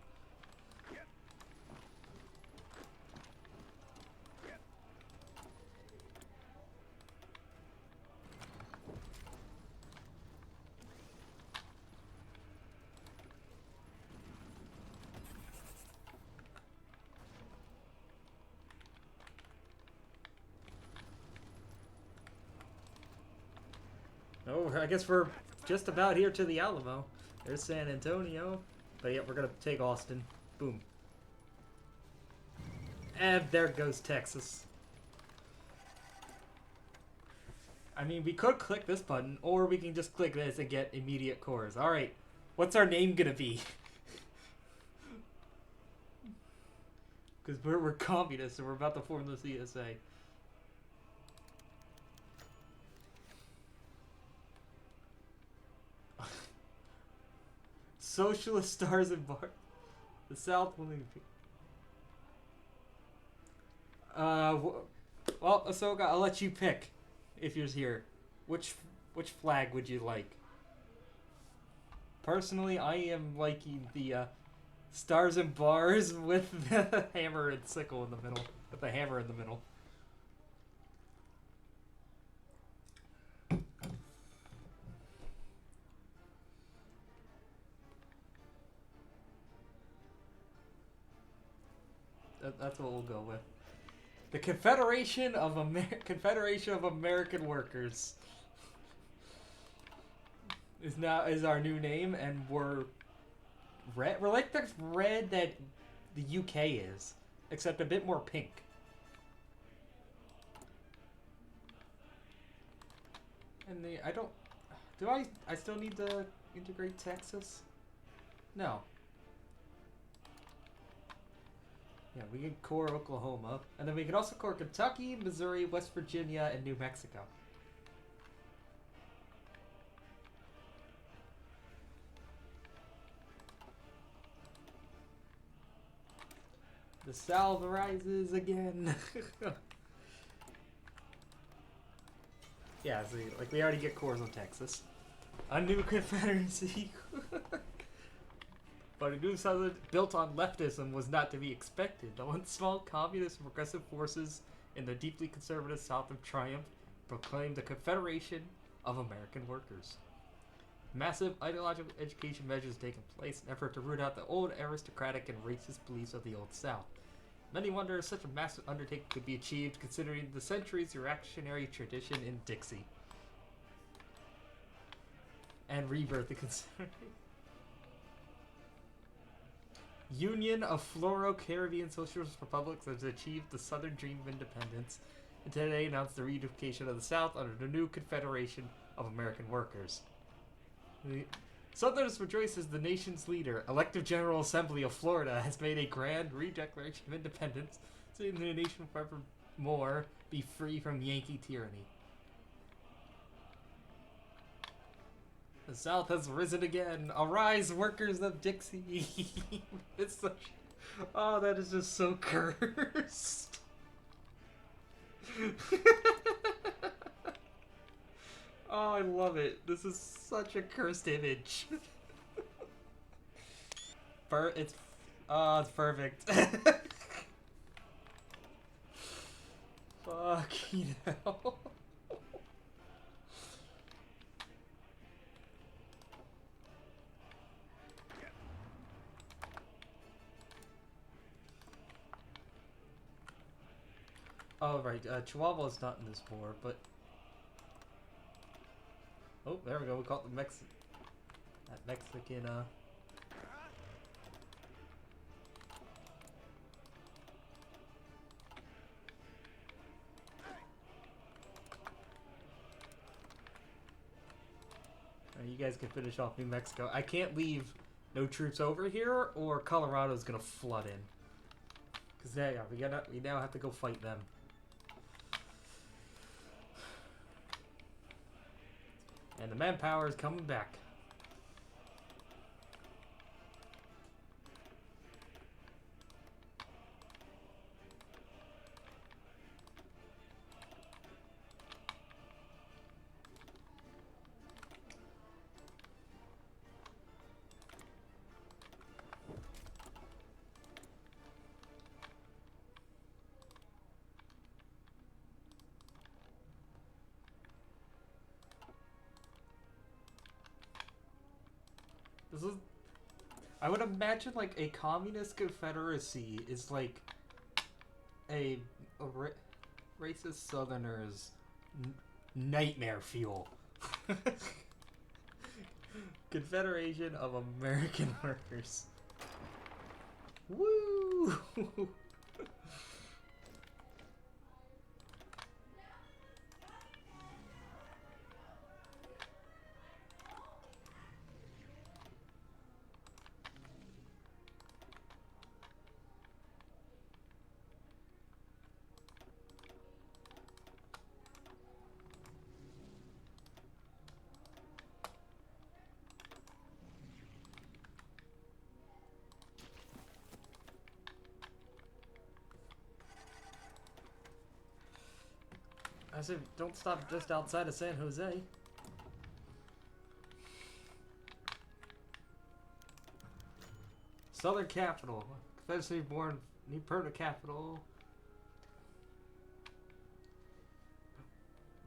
Oh, I guess we're just about here to the Alamo. There's San Antonio. But yeah, we're gonna take Austin. Boom. And there goes Texas. I mean, we could click this button, or we can just click this and get immediate cores. Alright, what's our name gonna be? Because we're communists and we're about to form the CSA. Socialist stars and bars. The South will be. Well, Ahsoka, I'll let you pick if you're here. Which flag would you like? Personally, I am liking the stars and bars with the hammer and sickle in the middle. With the hammer in the middle. That's what we'll go with. The Confederation of American Workers is our new name, and we're red. We're like the red that the UK is, except a bit more pink. And I still need to integrate Texas? No. Yeah, we can core Oklahoma. And then we can also core Kentucky, Missouri, West Virginia, and New Mexico. The South rises again. Yeah, see, like we already get cores on Texas. A new confederacy. But a new Southern built on leftism was not to be expected. The once small communist and progressive forces in the deeply conservative South have triumphed, proclaimed the Confederation of American Workers. Massive ideological education measures taken place in an effort to root out the old aristocratic and racist beliefs of the Old South. Many wonder if such a massive undertaking could be achieved considering the centuries' reactionary tradition in Dixie. and rebirth the concern. Union of Floro-Caribbean Socialist Republics has achieved the southern dream of independence, and today announced the reunification of the South under the new Confederation of American Workers. The Southerners rejoice as the nation's leader, Elective General Assembly of Florida, has made a grand re-declaration of independence, saying the nation will forevermore be free from Yankee tyranny. The South has risen again. Arise, workers of Dixie. It's such... Oh, that is just so cursed. Oh, I love it. This is such a cursed image. It's perfect. Fucking hell. Oh, right. Chihuahua is not in this war, but... Oh, there we go. We caught the Mexican... You guys can finish off New Mexico. I can't leave no troops over here, or Colorado's gonna flood in. Cause yeah, we now have to go fight them. And the manpower is coming back. This is... I would imagine, like, a communist confederacy is, like, a racist Southerners' nightmare fuel. Confederation of American Workers. Woo! I said, don't stop just outside of San Jose. Southern capital. Confederacy born new permanent capital.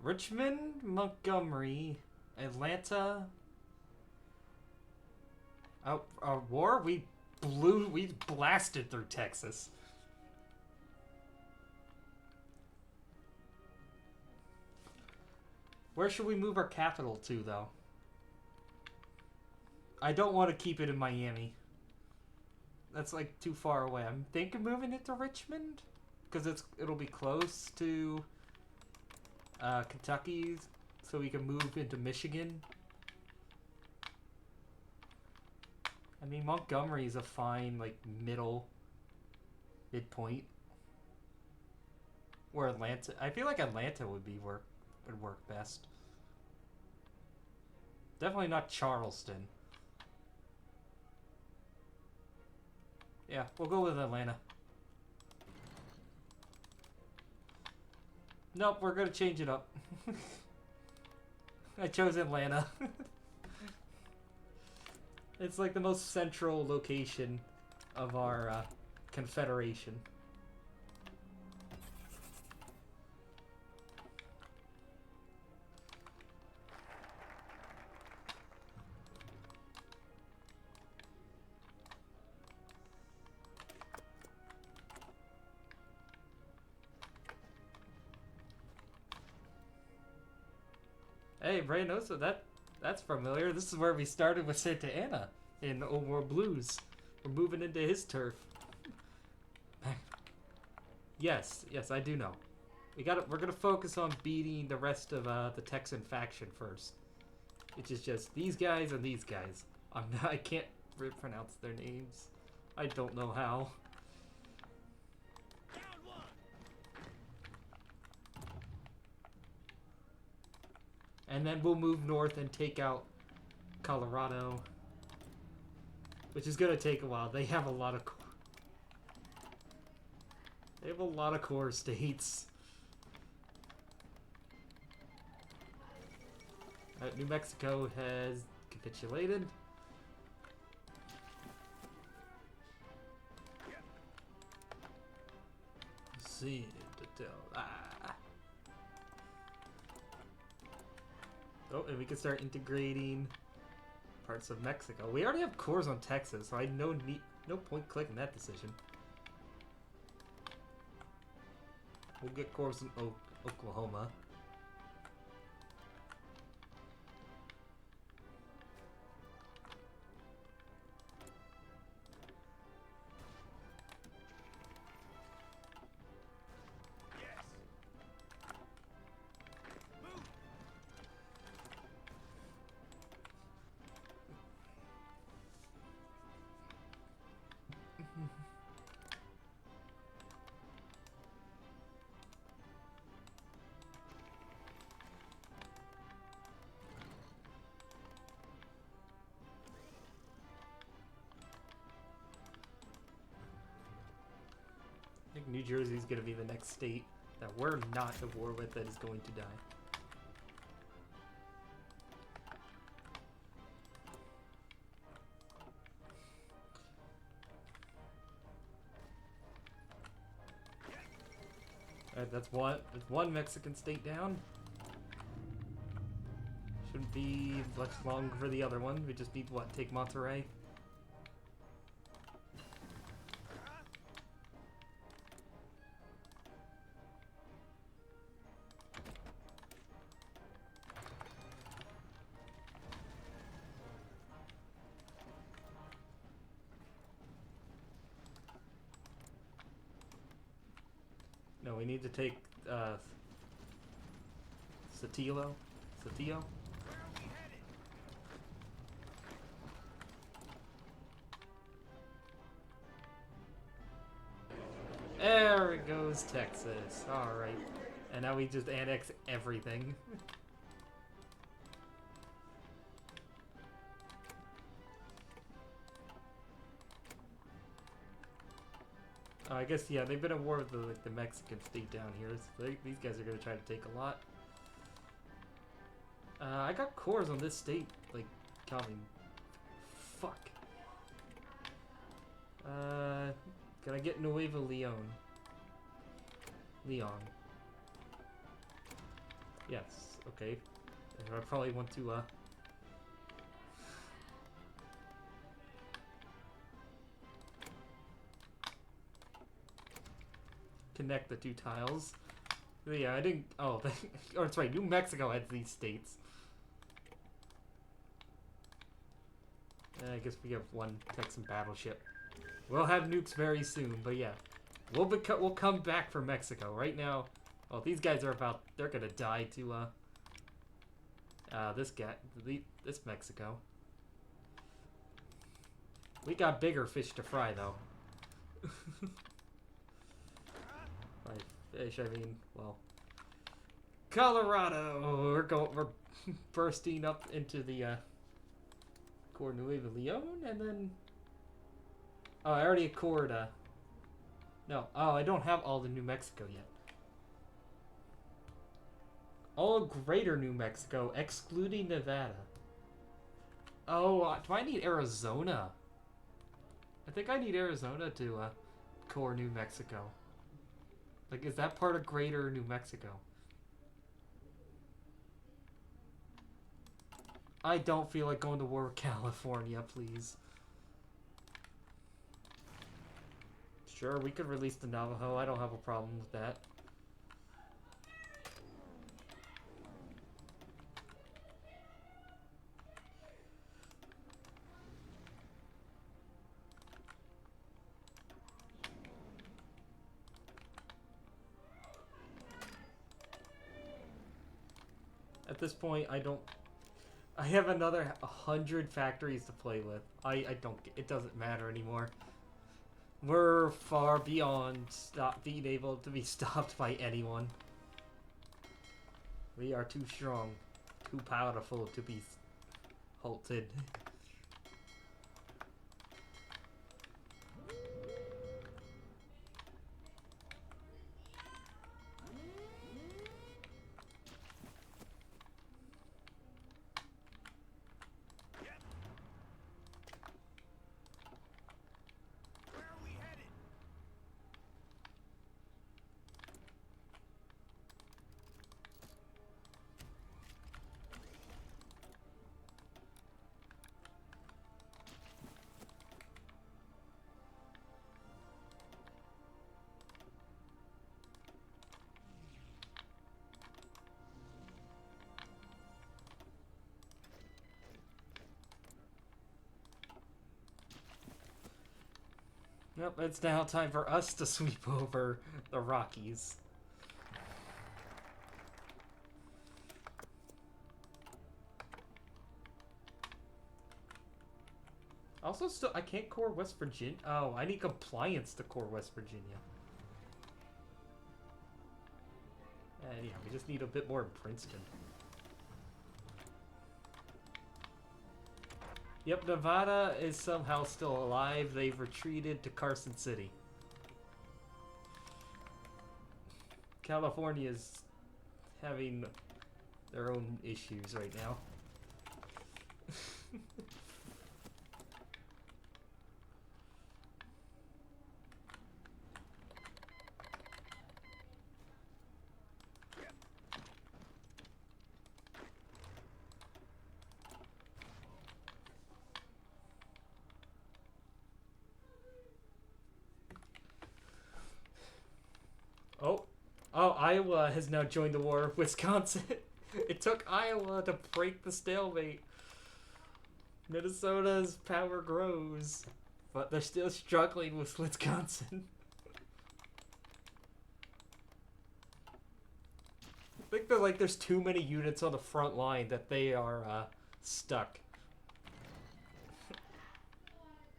Richmond, Montgomery, Atlanta. A war? We blasted through Texas. Where should we move our capital to, though? I don't want to keep it in Miami. That's, like, too far away. I'm thinking moving it to Richmond? Because it'll be close to Kentucky, so we can move into Michigan. I mean, Montgomery's a fine, like, midpoint. Or Atlanta. I feel like Atlanta would work best. Definitely not Charleston. Yeah, we'll go with Atlanta. Nope, we're gonna change it up. I chose Atlanta. It's like the most central location of our confederation. Hey, Reynosa, that That's familiar. This is where we started with Santa Ana in Old World Blues. We're moving into his turf. Yes, I do know. We're gonna focus on beating the rest of the Texan faction first, which is just these guys and these guys. I can't pronounce their names. I don't know how. Down one. And then we'll move north and take out Colorado, which is gonna take a while. They have a lot of core states. New Mexico has capitulated. Let's see. Oh, and we can start integrating parts of Mexico. We already have cores on Texas, so I no point clicking that decision. We'll get cores in Oklahoma. Yes. Move. I think New Jersey's gonna be the next state that we're not at war with that is going to die. Alright, that's one Mexican state down. Shouldn't be much long for the other one. We just need what? Take Monterrey? No, we need to take Saltillo? Where are we headed? There it goes, Texas. Alright. And now we just annex everything. I guess, yeah, they've been at war with the Mexican state down here. So these guys are going to try to take a lot. I got cores on this state, like, coming. Fuck. Can I get Nuevo Leon? Leon. Yes, okay. I probably want to, connect the two tiles. Yeah, I didn't. Oh, oh, that's right. New Mexico has these states. I guess we have one Texan battleship. We'll have nukes very soon, but yeah, we'll come back for Mexico right now. Oh, these guys are they're gonna die to this Mexico. We got bigger fish to fry though. By fish, I mean, well, Colorado. We're bursting up into the Core Nuevo Leon, and then oh, I already cored. No, oh, I don't have all the New Mexico yet. All Greater New Mexico, excluding Nevada. Oh, do I need Arizona? I think I need Arizona to core New Mexico. Like, is that part of Greater New Mexico? I don't feel like going to war with California, please. Sure, we could release the Navajo. I don't have a problem with that. At this point, I have another 100 factories to play with. I don't. It doesn't matter anymore. We're far beyond being able to be stopped by anyone. We are too strong, too powerful to be halted. Where are we headed? Yep, it's now time for us to sweep over the Rockies. Also, still, I can't core West Virginia. Oh, I need compliance to core West Virginia. And yeah, we just need a bit more in Princeton. Yep, Nevada is somehow still alive. They've retreated to Carson City. California is having their own issues right now. Oh, Iowa has now joined the war. Wisconsin. It took Iowa to break the stalemate. Minnesota's power grows, but they're still struggling with Wisconsin. I think they're like there's too many units on the front line that they are stuck.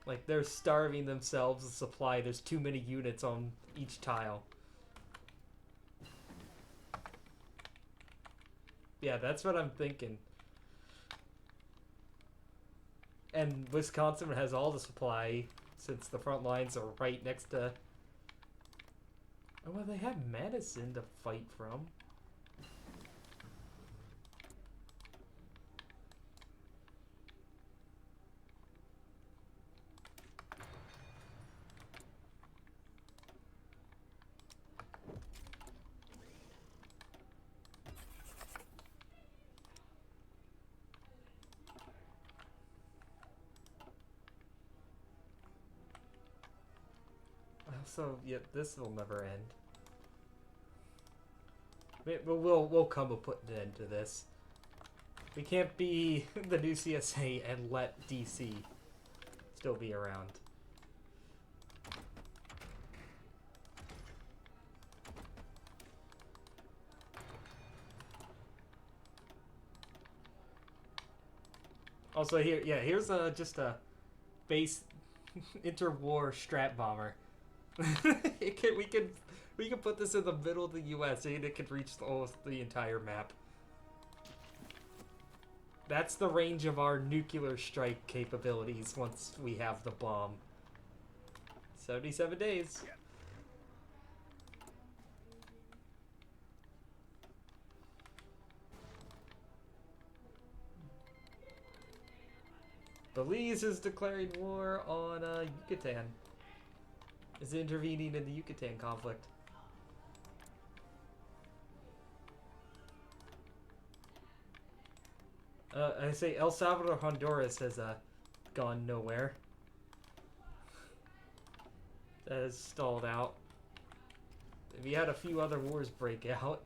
Like they're starving themselves of supply. There's too many units on each tile. Yeah, that's what I'm thinking. And Wisconsin has all the supply since the front lines are right next to... Oh, well, they have Madison to fight from. So, yeah, this will never end. We'll come to put an end to this. We can't be the new CSA and let DC still be around. Also, here's just a base interwar strat bomber. We can put this in the middle of the U.S. and it can reach almost the entire map. That's the range of our nuclear strike capabilities once we have the bomb. 77 days. Yep. Belize is declaring war on Yucatan. Is intervening in the Yucatan conflict. I say El Salvador, Honduras has gone nowhere. That has stalled out. We had a few other wars break out.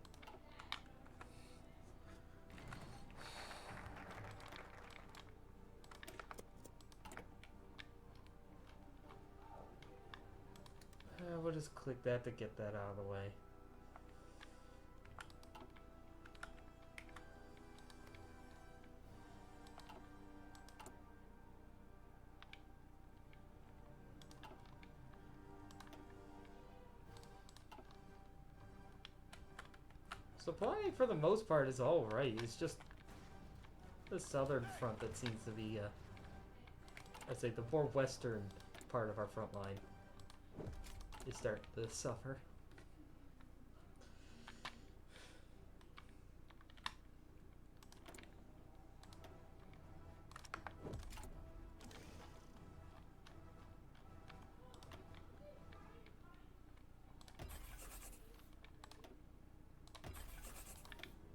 We'll just click that to get that out of the way. Supply for the most part is alright. It's just the southern front that seems to be, I'd say the more western part of our front line is starting to suffer.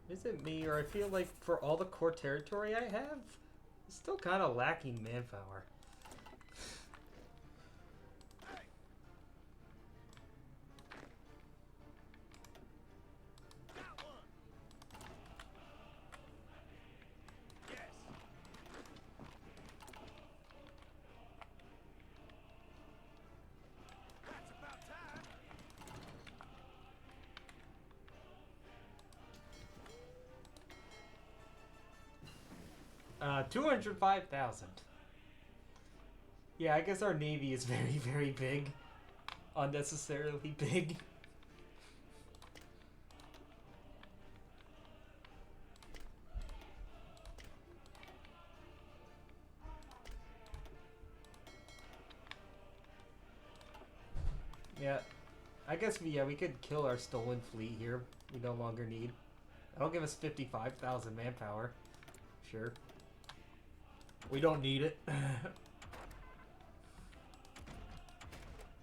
Is it me, or I feel like for all the core territory I have, it's still kind of lacking manpower. Got one. Yes. That's about time. 205,000. Yeah, I guess our navy is very, very big. Unnecessarily big. Yeah, I guess we could kill our stolen fleet here. We no longer need. That'll give us 55,000 manpower. Sure. We don't need it.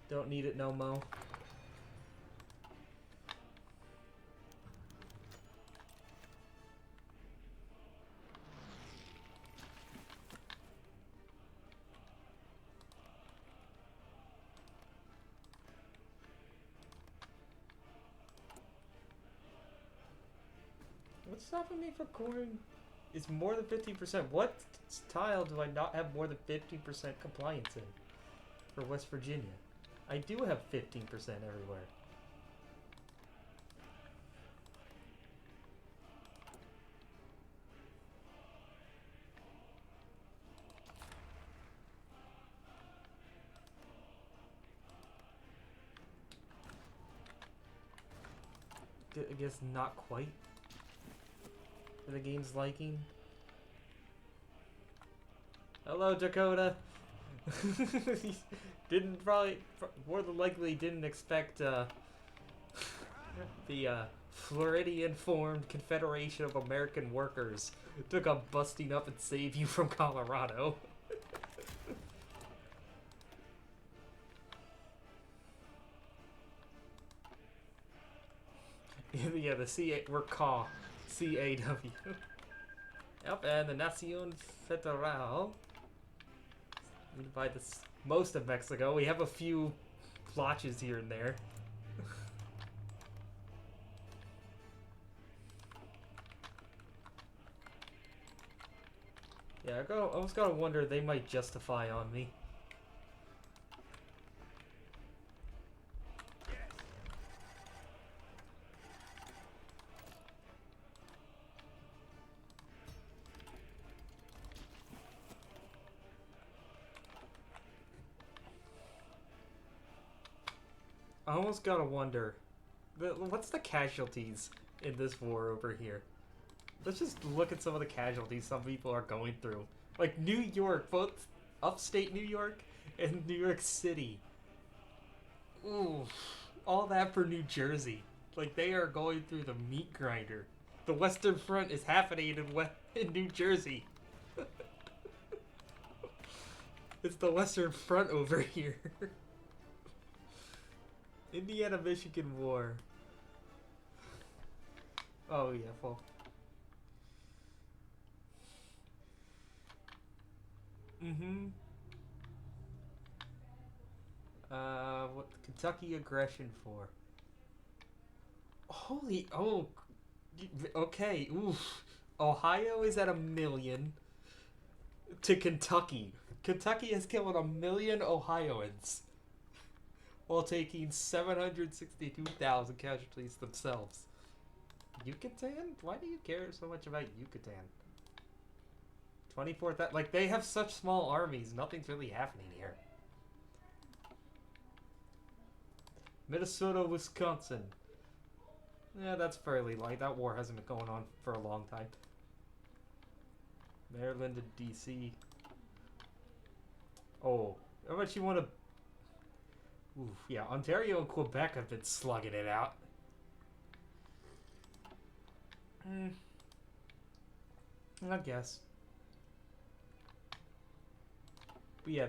Don't need it no mo. What's stopping me from going? Is more than 15%. What tile do I not have more than 15% compliance in for West Virginia? I do have 15% everywhere. I guess not quite for the game's liking. Hello, Dakota. Didn't probably, more than likely, didn't expect the Floridian-formed Confederation of American Workers to come busting up and save you from Colorado. Yeah, the CA, we're CAW. C-A-W. Yep, and the Nación Federal. By this, most of Mexico. We have a few blotches here and there. Yeah, I almost gotta wonder they might justify on me. I almost gotta wonder, what's the casualties in this war over here? Let's just look at some of the casualties some people are going through. Like New York, both upstate New York and New York City. Ooh, all that for New Jersey. Like they are going through the meat grinder. The Western Front is happening in New Jersey. It's the Western Front over here. Indiana-Michigan War. Oh, yeah, well. What Kentucky aggression for? Holy, oh, okay, oof. Ohio is at 1 million to Kentucky. Kentucky has killed 1 million Ohioans while taking 762,000 casualties themselves. Yucatan? Why do you care so much about Yucatan? 24,000. Like, they have such small armies. Nothing's really happening here. Minnesota, Wisconsin. Yeah, that's fairly light. That war hasn't been going on for a long time. Maryland to D.C. Oh, how much you want to... Oof, yeah, Ontario and Quebec have been slugging it out. I guess. But yeah,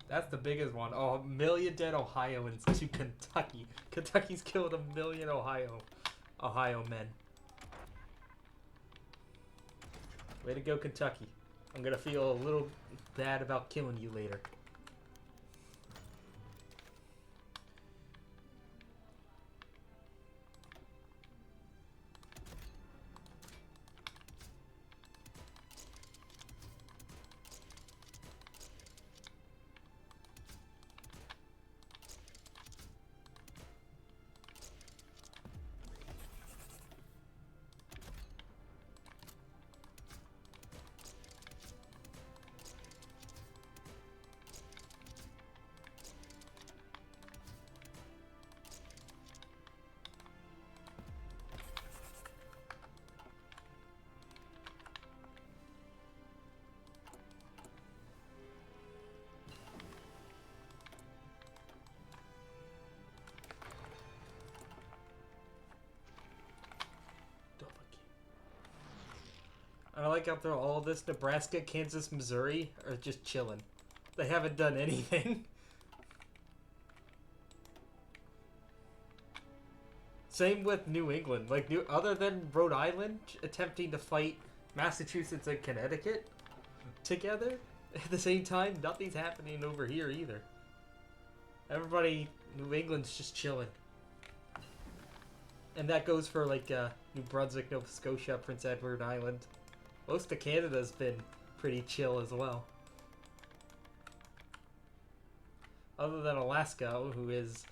that's the biggest one. Oh, a million dead Ohioans to Kentucky. Kentucky's killed 1 million Ohio men. Way to go, Kentucky. I'm gonna feel a little bad about killing you later. I like out there all this Nebraska, Kansas, Missouri are just chilling. They haven't done anything. Same with New England. Like, other than Rhode Island attempting to fight Massachusetts and Connecticut together at the same time, nothing's happening over here either. Everybody, New England's just chilling. And that goes for, like, New Brunswick, Nova Scotia, Prince Edward Island. Most of Canada's been pretty chill as well. Other than Alaska, who is...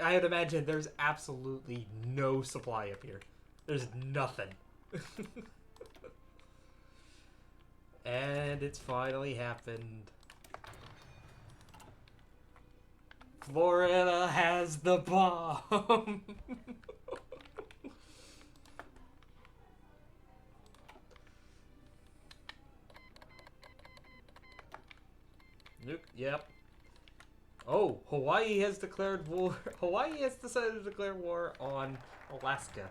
I would imagine there's absolutely no supply up here. There's nothing. And it's finally happened. Florida has the bomb! Yep. Oh, Hawaii has declared war. Hawaii has decided to declare war on Alaska.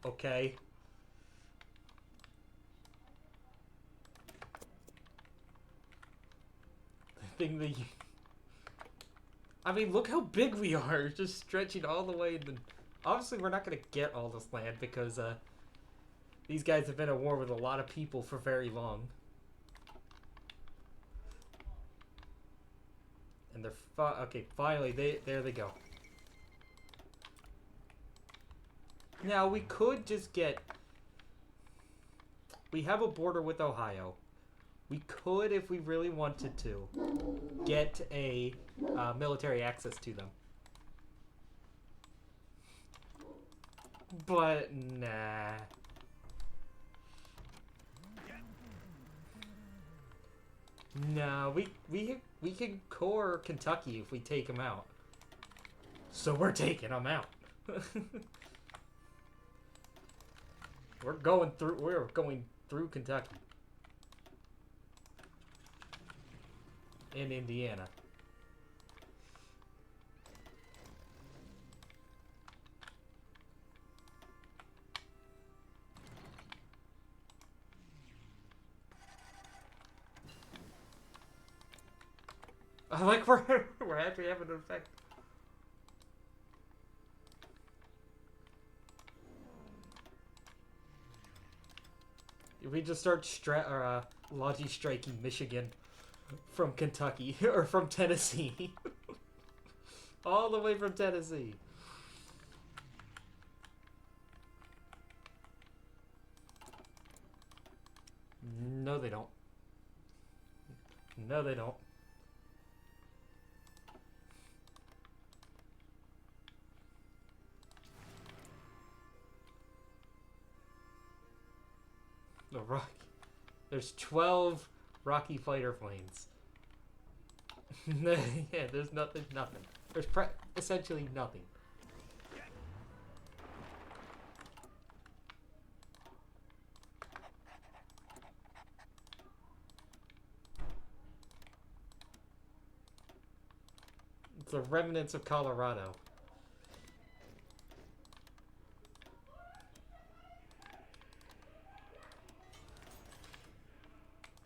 Okay. I mean, look how big we are. Just stretching all the way. Obviously, we're not going to get all this land because these guys have been at war with a lot of people for very long. And they're okay. Finally, there they go. Now we could just get. We have a border with Ohio. We could, if we really wanted to, get a military access to them. But nah. No, we can core Kentucky if we take them out. So we're taking them out. We're going through Kentucky. And Indiana. I like we're actually having an effect. If we just start logi striking Michigan from Kentucky or from Tennessee, all the way from Tennessee. No, they don't. No, they don't. The Rocky. There's 12 Rocky fighter planes. Yeah, there's nothing. There's essentially nothing. It's the remnants of Colorado.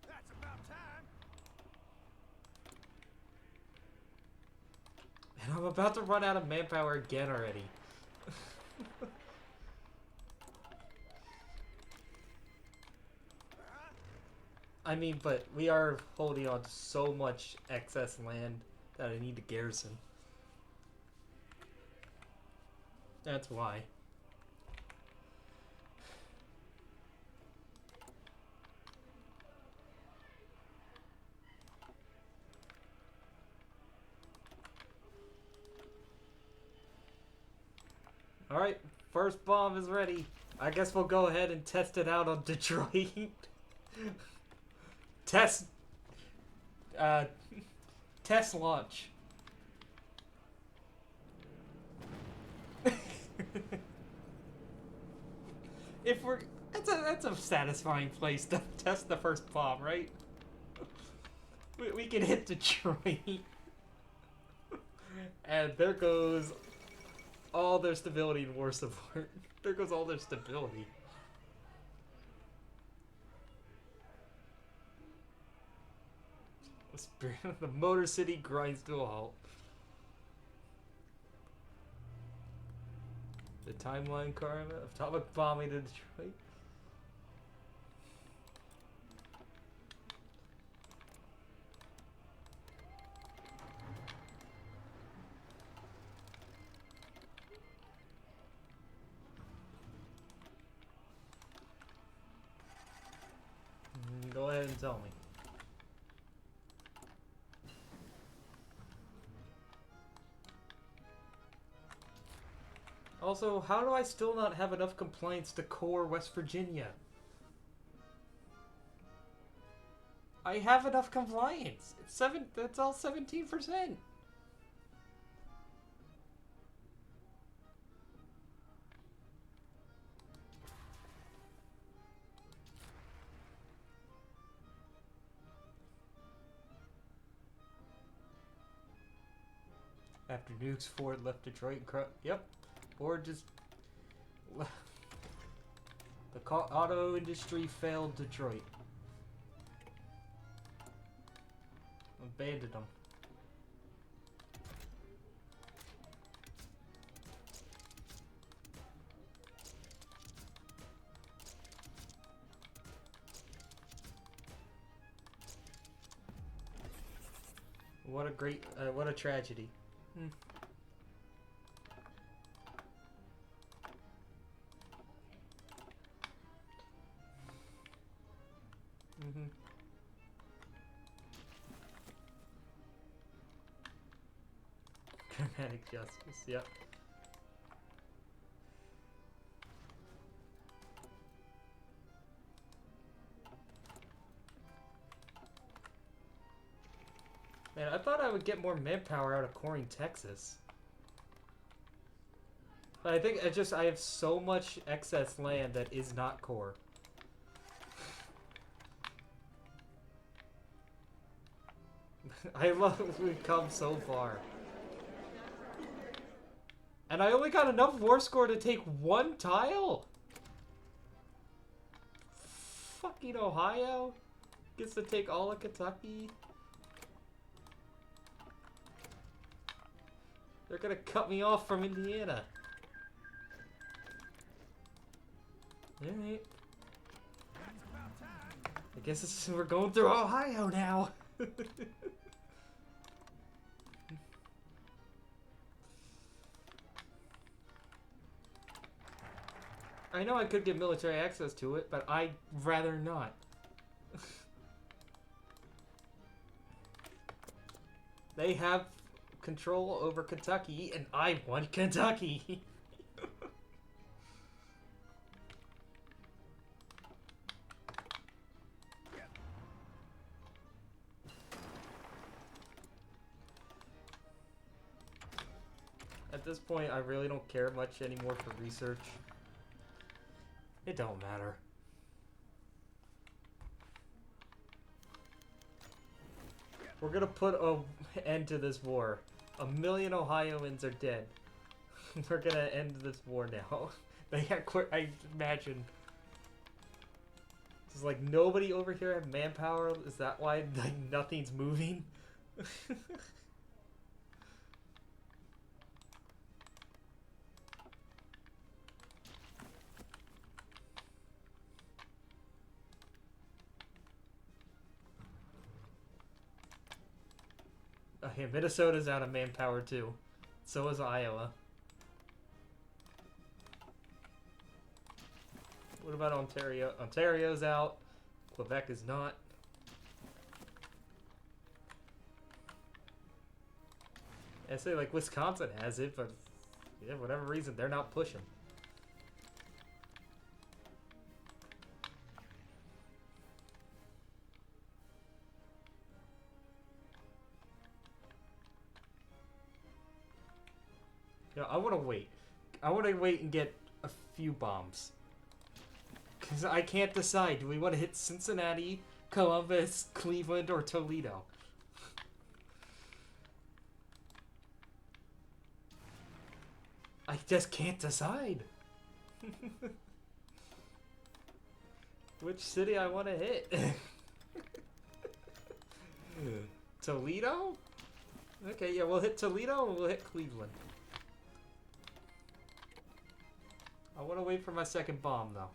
That's about time. And I'm about to run out of manpower again already. I mean, but we are holding on to so much excess land that I need to garrison. That's why. Alright, first bomb is ready. I guess we'll go ahead and test it out on Detroit. Test launch. If we're that's a satisfying place to test the first bomb, right? We can hit Detroit. And there goes all their stability and war support. There goes all their stability. The Motor City grinds to a halt. The timeline karma of atomic bombing to Detroit. Go ahead and tell me. Also, how do I still not have enough complaints to core West Virginia? I have enough compliance. It's that's all 17%. After nukes, Ford left Detroit. Yep. Or just the auto industry failed Detroit. Abandoned them. What a great, what a tragedy. Dramatic justice, yep. Man, I thought I would get more manpower out of coring Texas. But I think I have so much excess land that is not core. I love we've come so far. And I only got enough war score to take one tile? Fucking Ohio gets to take all of Kentucky. They're gonna cut me off from Indiana. Alright. I guess we're going through Ohio now. I know I could get military access to it, but I'd rather not. They have control over Kentucky, and I want Kentucky. this point, I really don't care much anymore for research. It don't matter. We're gonna put an end to this war. 1 million Ohioans are dead. We're gonna end this war now. They had I imagine. It's like nobody over here have manpower. Is that why like nothing's moving? Okay, Minnesota's out of manpower too. So is Iowa. What about Ontario? Ontario's out. Quebec is not. I say like Wisconsin has it, but yeah, whatever reason they're not pushing. You know, I want to wait. I want to wait and get a few bombs. Because I can't decide. Do we want to hit Cincinnati, Columbus, Cleveland, or Toledo? I just can't decide. Which city I want to hit. Toledo? Okay, yeah, we'll hit Toledo and we'll hit Cleveland. I want to wait for my second bomb, though.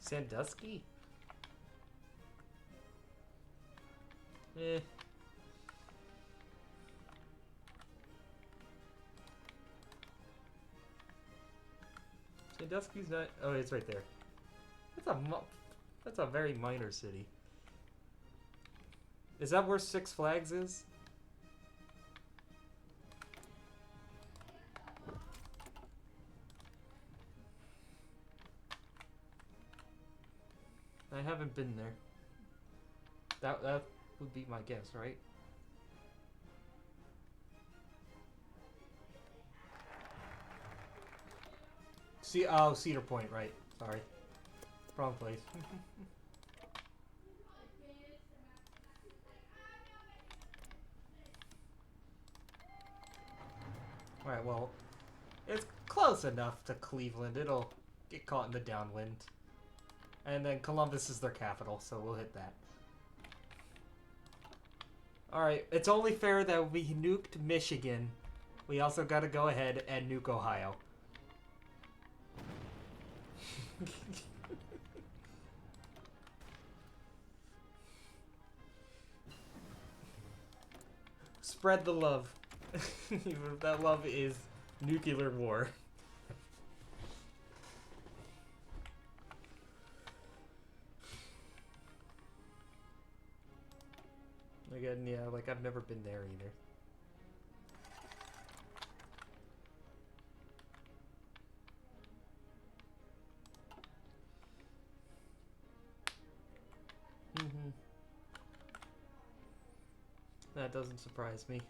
Sandusky? Eh. Sandusky's not... Oh, it's right there. That's a very minor city. Is that where Six Flags is? I haven't been there. That would be my guess, right? See, oh, Cedar Point, right? Sorry, wrong place. All right, well, it's close enough to Cleveland. It'll get caught in the downwind. And then Columbus is their capital, so we'll hit that. Alright, it's only fair that we nuked Michigan. We also gotta go ahead and nuke Ohio. Spread the love. Even if that love is nuclear war. Again, yeah, like I've never been there either. That doesn't surprise me.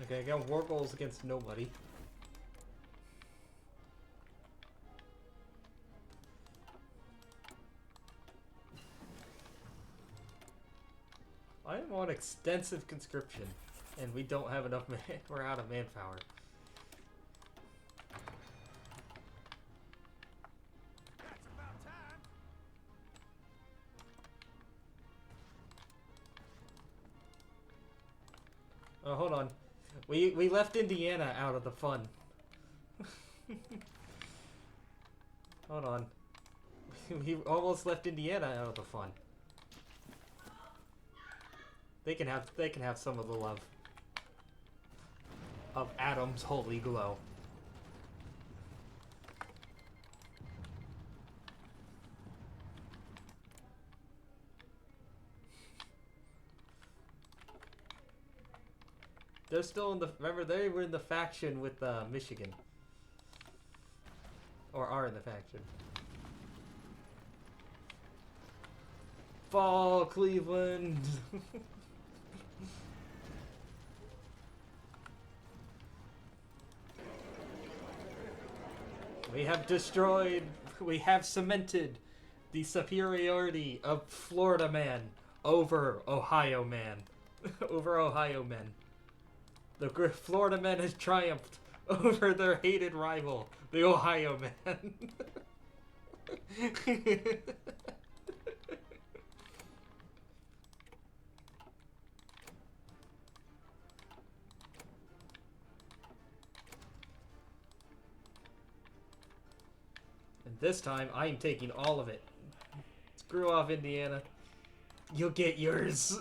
Okay, I got war goals against nobody. I am on extensive conscription, and we don't have enough we're out of manpower. That's about time. Oh, hold on. We left Indiana out of the fun. Hold on. We almost left Indiana out of the fun. They can have some of the love of Adam's holy glow. They're still in the. Remember, they were in the faction with Michigan, or are in the faction. Fall, Cleveland. We have destroyed. We have cemented the superiority of Florida man over Ohio man. Over Ohio men. The Florida men has triumphed over their hated rival, the Ohio man. And this time, I am taking all of it. Screw off, Indiana. You'll get yours.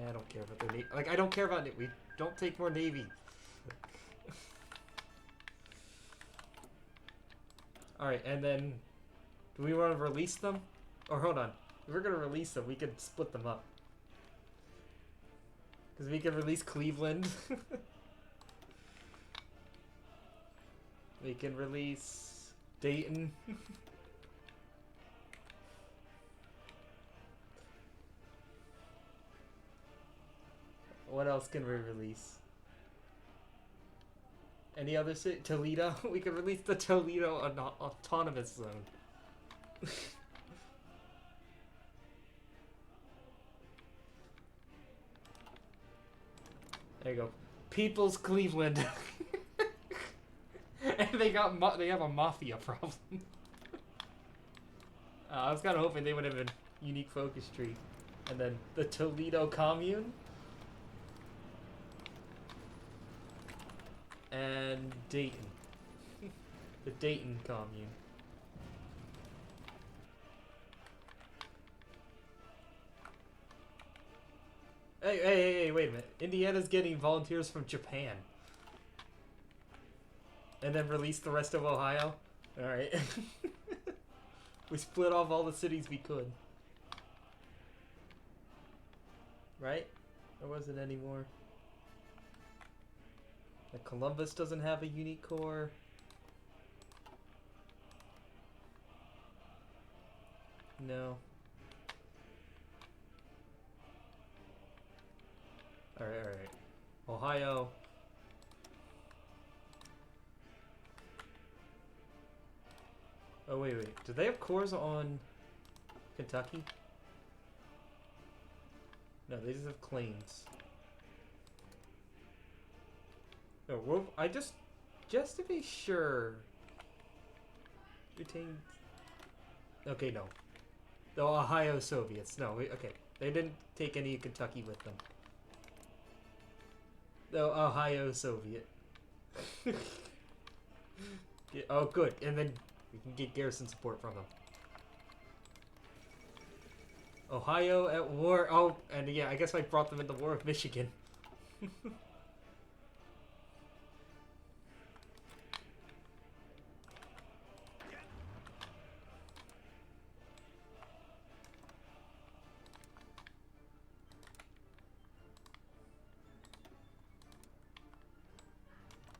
I don't care about their navy. Like, I don't care about it. We don't take more navy. Alright, and then... Do we want to release them? Or hold on. If we're going to release them, we could split them up. Because we can release Cleveland. We can release Dayton. What else can we release? Any other city? Toledo? We can release the Toledo autonomous zone. There you go. People's Cleveland. And they have a mafia problem. I was kind of hoping they would have a unique focus tree. And then the Toledo commune. And Dayton. The Dayton commune. Hey, wait a minute. Indiana's getting volunteers from Japan. And then release the rest of Ohio? Alright. We split off all the cities we could. Right? There wasn't any more. Like Columbus doesn't have a unique core. No. Alright. Ohio. Oh, wait. Do they have cores on Kentucky? No, they just have claims. No, I just to be sure. Retained. Okay, no. The Ohio Soviets. No, okay. They didn't take any of Kentucky with them. The Ohio Soviet. Oh, good. And then we can get garrison support from them. Ohio at war. Oh, and yeah, I guess I brought them in the War of Michigan.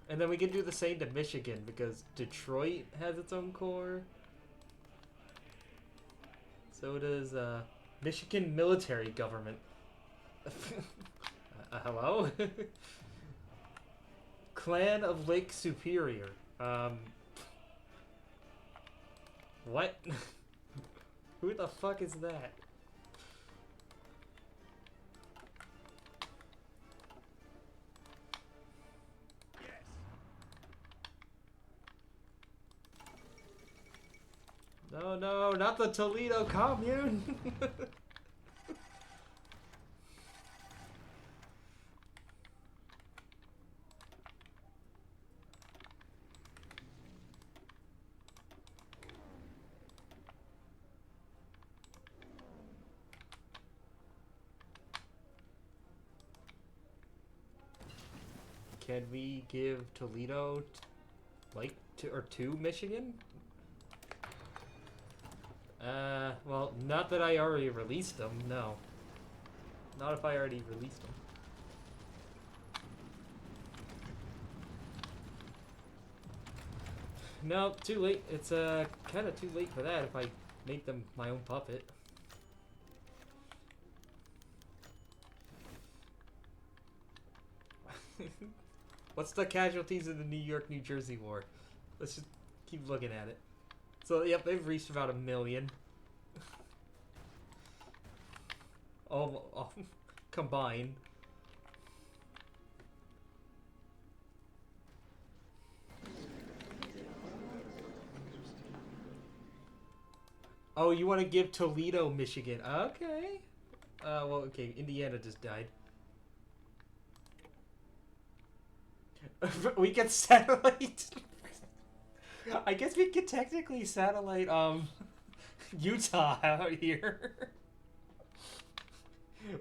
And then we can do the same to Michigan because Detroit has its own core. So does Michigan military government. Hello? Clan of Lake Superior. What? Who the fuck is that? No, not the Toledo commune. Can we give Toledo like to Michigan? Well, not that I already released them, no. Not if I already released them. No, too late. It's, kind of too late for that if I make them my own puppet. What's the casualties of the New York-New Jersey war? Let's just keep looking at it. So, yep, they've reached about 1 million. all combined. Oh, you want to give Toledo, Michigan? Okay. Well, okay, Indiana just died. We get satellite. I guess we could technically satellite Utah out here.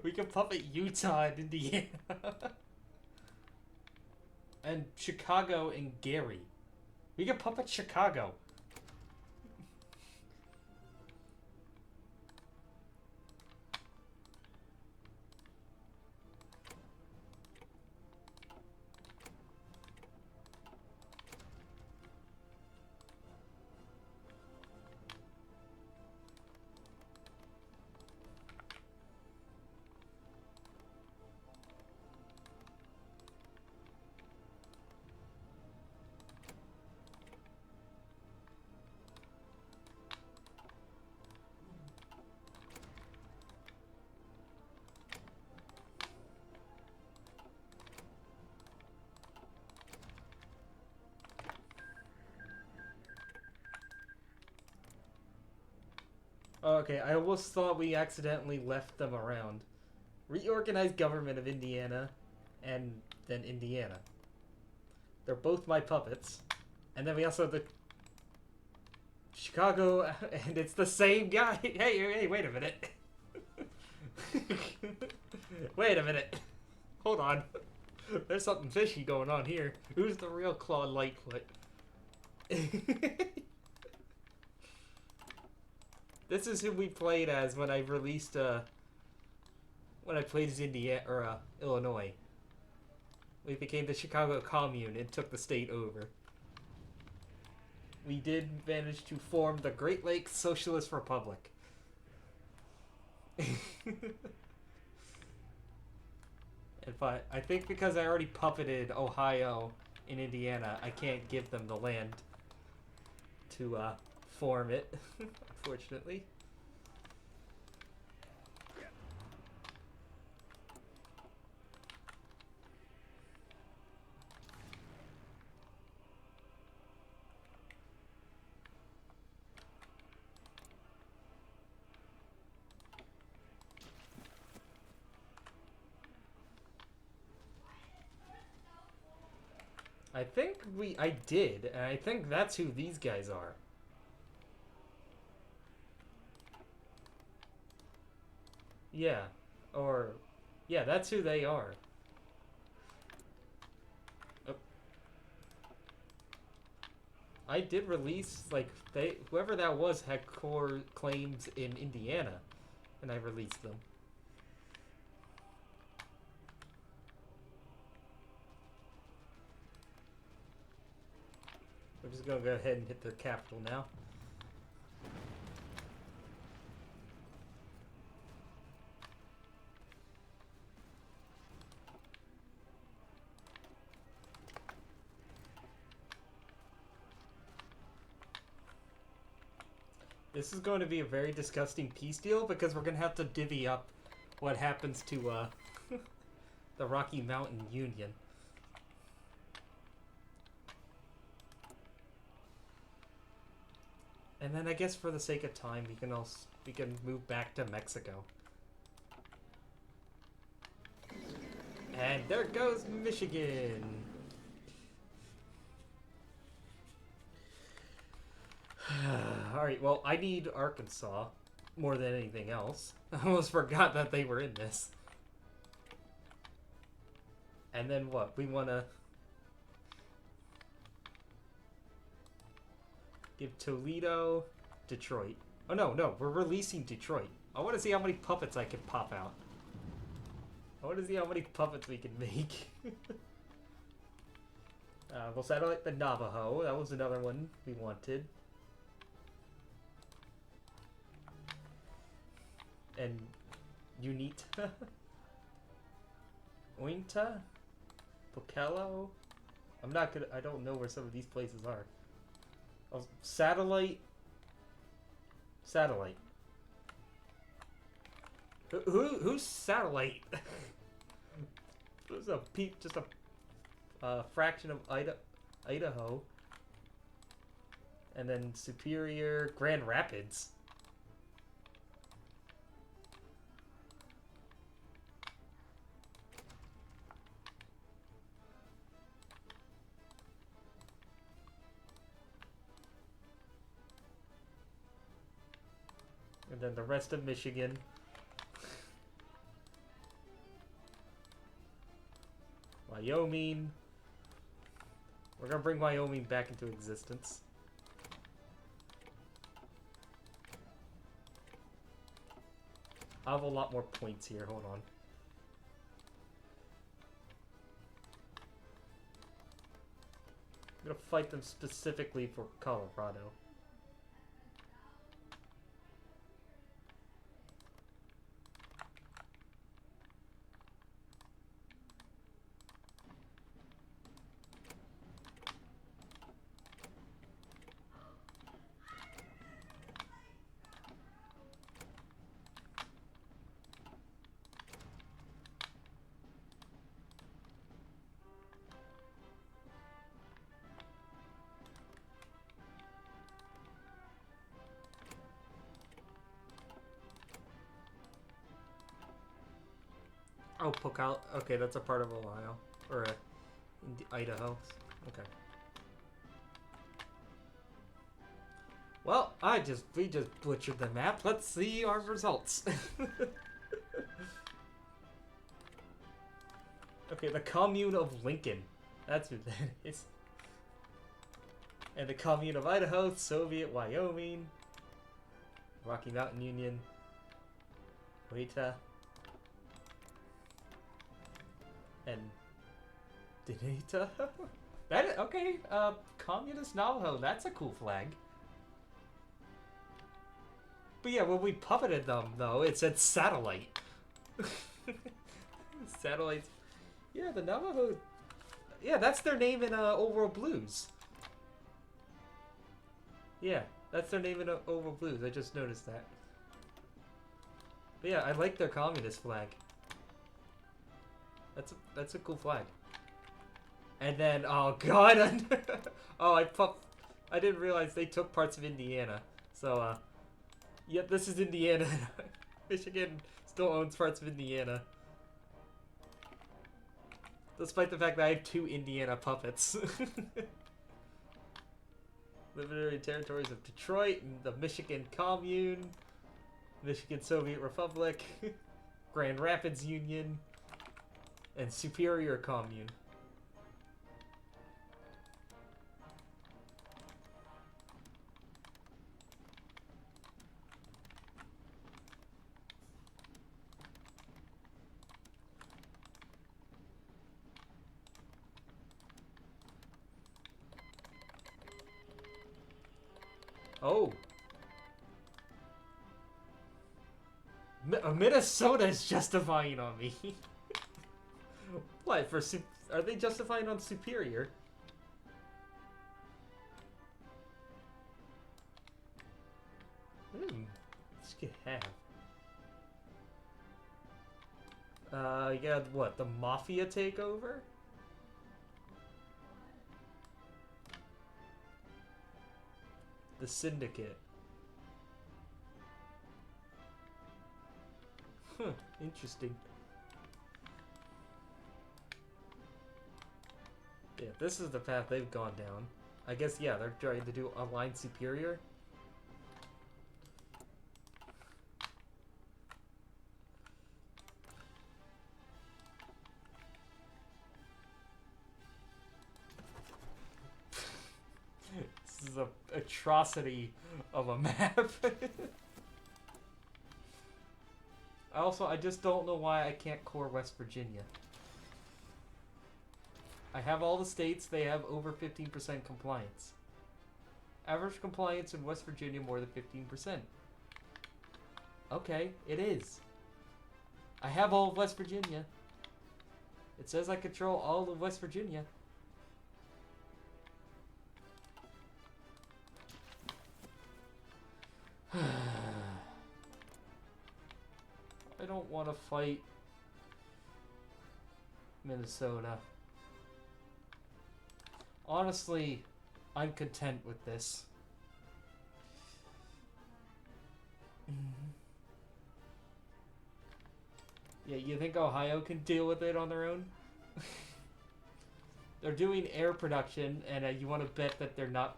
We can puppet Utah and Indiana. And Chicago and Gary. We can puppet Chicago. Okay, I almost thought we accidentally left them around. Reorganized government of Indiana, and then Indiana. They're both my puppets. And then we also have the Chicago, and it's the same guy. Hey, wait a minute. Wait a minute. Hold on. There's something fishy going on here. Who's the real Claude Lightfoot? This is who we played as when I released, when I played as Indiana, or, Illinois. We became the Chicago Commune and took the state over. We did manage to form the Great Lakes Socialist Republic. I think because I already puppeted Ohio and Indiana, I can't give them the land to, form it, unfortunately. I think I did, and I think that's who these guys are. Yeah, yeah, that's who they are. Oh. I did release, like, whoever that was had core claims in Indiana, and I released them. We're just gonna go ahead and hit the capital now. This is going to be a very disgusting peace deal because we're going to have to divvy up what happens to the Rocky Mountain Union. And then I guess for the sake of time, we can move back to Mexico. And there goes Michigan. Alright, well, I need Arkansas more than anything else. I almost forgot that they were in this. And then what? We want to give Toledo, Detroit. Oh no, no, we're releasing Detroit. I want to see how many puppets I can pop out. I want to see how many puppets we can make. We'll satellite the Navajo. That was another one we wanted. And Unita. Ointa. Pocatello. I don't know where some of these places are. Oh, satellite. Satellite. Who's satellite? Just a fraction of Idaho. And then Superior, Grand Rapids. And then the rest of Michigan. Wyoming. We're gonna bring Wyoming back into existence. I have a lot more points here, hold on. I'm gonna fight them specifically for Colorado. Oh, Pocatello. Okay, that's a part of Ohio. Or Idaho. Okay. Well, we just butchered the map. Let's see our results. Okay, the commune of Lincoln. That's who that is. And the commune of Idaho, Soviet Wyoming, Rocky Mountain Union, Weta, and Dineta. That is, okay, Communist Navajo, that's a cool flag. But yeah, when we puppeted them, though, it said satellite. Satellites. Yeah, the Navajo. Yeah, that's their name in Old World Blues. Yeah, that's their name in Old World Blues. I just noticed that. But yeah, I like their communist flag. That's a cool flag. And then, oh god, oh I didn't realize they took parts of Indiana. So yep, this is Indiana. Michigan still owns parts of Indiana. Despite the fact that I have 2 Indiana puppets. Libertarian territories of Detroit and the Michigan Commune, Michigan Soviet Republic, Grand Rapids Union, and Superior Commune. Oh. Minnesota is justifying on me. What, are they justifying on Superior? Let's get half. You got what, the Mafia takeover? The Syndicate. Huh, interesting. Yeah, this is the path they've gone down. I guess, yeah, they're trying to do a line Superior. atrocity of a map. Also, I just don't know why I can't core West Virginia. I have all the states, they have over 15% compliance. Average compliance in West Virginia more than 15%. Okay, it is. I have all of West Virginia. It says I control all of West Virginia. I don't want to fight Minnesota. Honestly, I'm content with this. Yeah, you think Ohio can deal with it on their own? They're doing air production, and you want to bet that they're not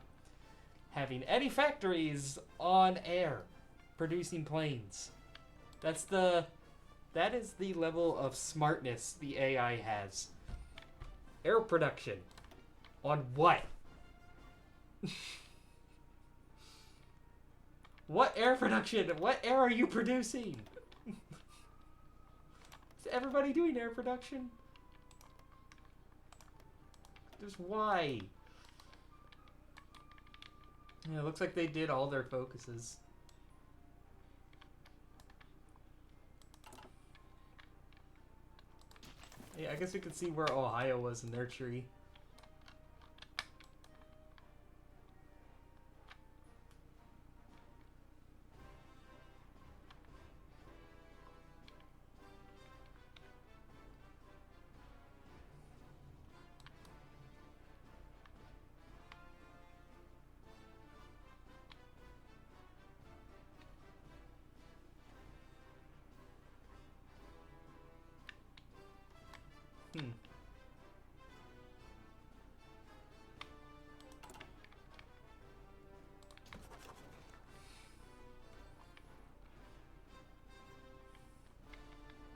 having any factories on air producing planes. That is the level of smartness the AI has. Air production. On what? What air production? What air are you producing? Is everybody doing air production? Just why? Yeah, it looks like they did all their focuses. Yeah, I guess we could see where Ohio was in their tree.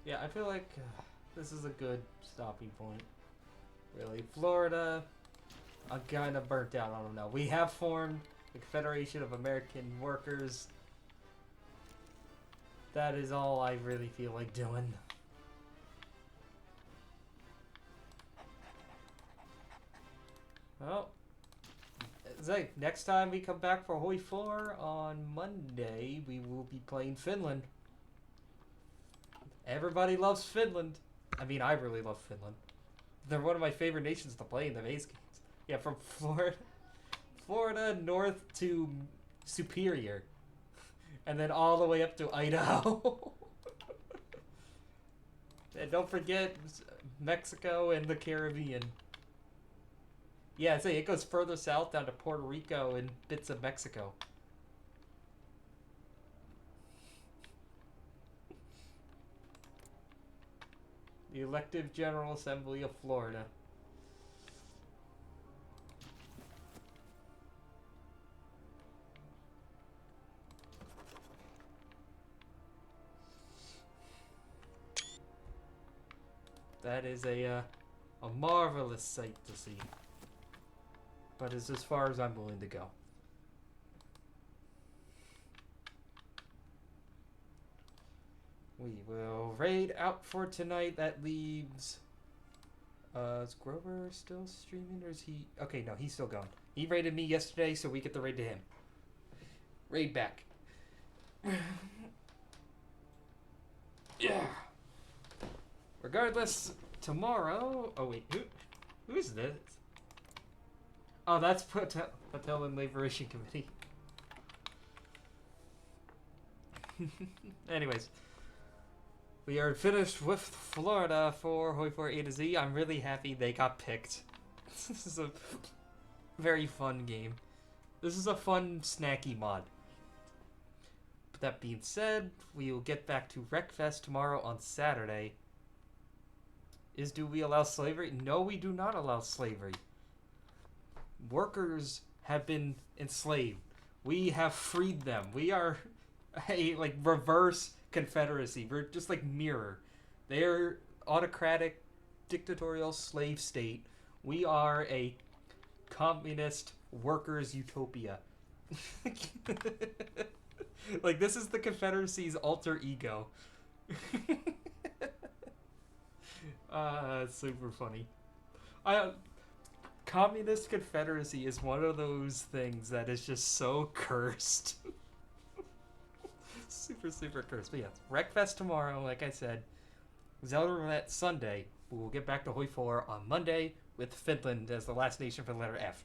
Yeah, I feel like this is a good stopping point. Really. Florida, I'm kind of burnt out on them now. We have formed the Confederation of American Workers. That is all I really feel like doing. Well, Zay, next time we come back for Hoi4 on Monday, we will be playing Finland. Everybody loves Finland. I mean, I really love Finland. They're one of my favorite nations to play in the base games. Yeah, from Florida north to Superior. And then all the way up to Idaho. And don't forget Mexico and the Caribbean. Yeah, say it goes further south down to Puerto Rico and bits of Mexico. The Elective General Assembly of Florida. That is a marvelous sight to see. But it's as far as I'm willing to go. We will raid out for tonight. That leaves... is Grover still streaming, or is he... Okay, no, he's still going. He raided me yesterday, so we get the raid to him. Raid back. Yeah. Regardless, tomorrow... Oh, wait. Who is this? Oh, that's Patel and Liberation Committee. Anyways. We are finished with Florida for Hoi4 A2Z. I'm really happy they got picked. This is a very fun game. This is a fun, snacky mod. But that being said, we will get back to Wreckfest tomorrow on Saturday. Do we allow slavery? No, we do not allow slavery. Workers have been enslaved. We have freed them. We are a reverse confederacy. We're just like Mirror. They're autocratic, dictatorial slave state. We are a communist workers utopia. Like, this is the Confederacy's alter ego. It's super funny. Communist Confederacy is one of those things that is just so cursed. Super, super cursed. But yeah, Wreckfest tomorrow, like I said. Zelda Roulette Sunday. We'll get back to Hoi4 on Monday with Finland as the last nation for the letter F.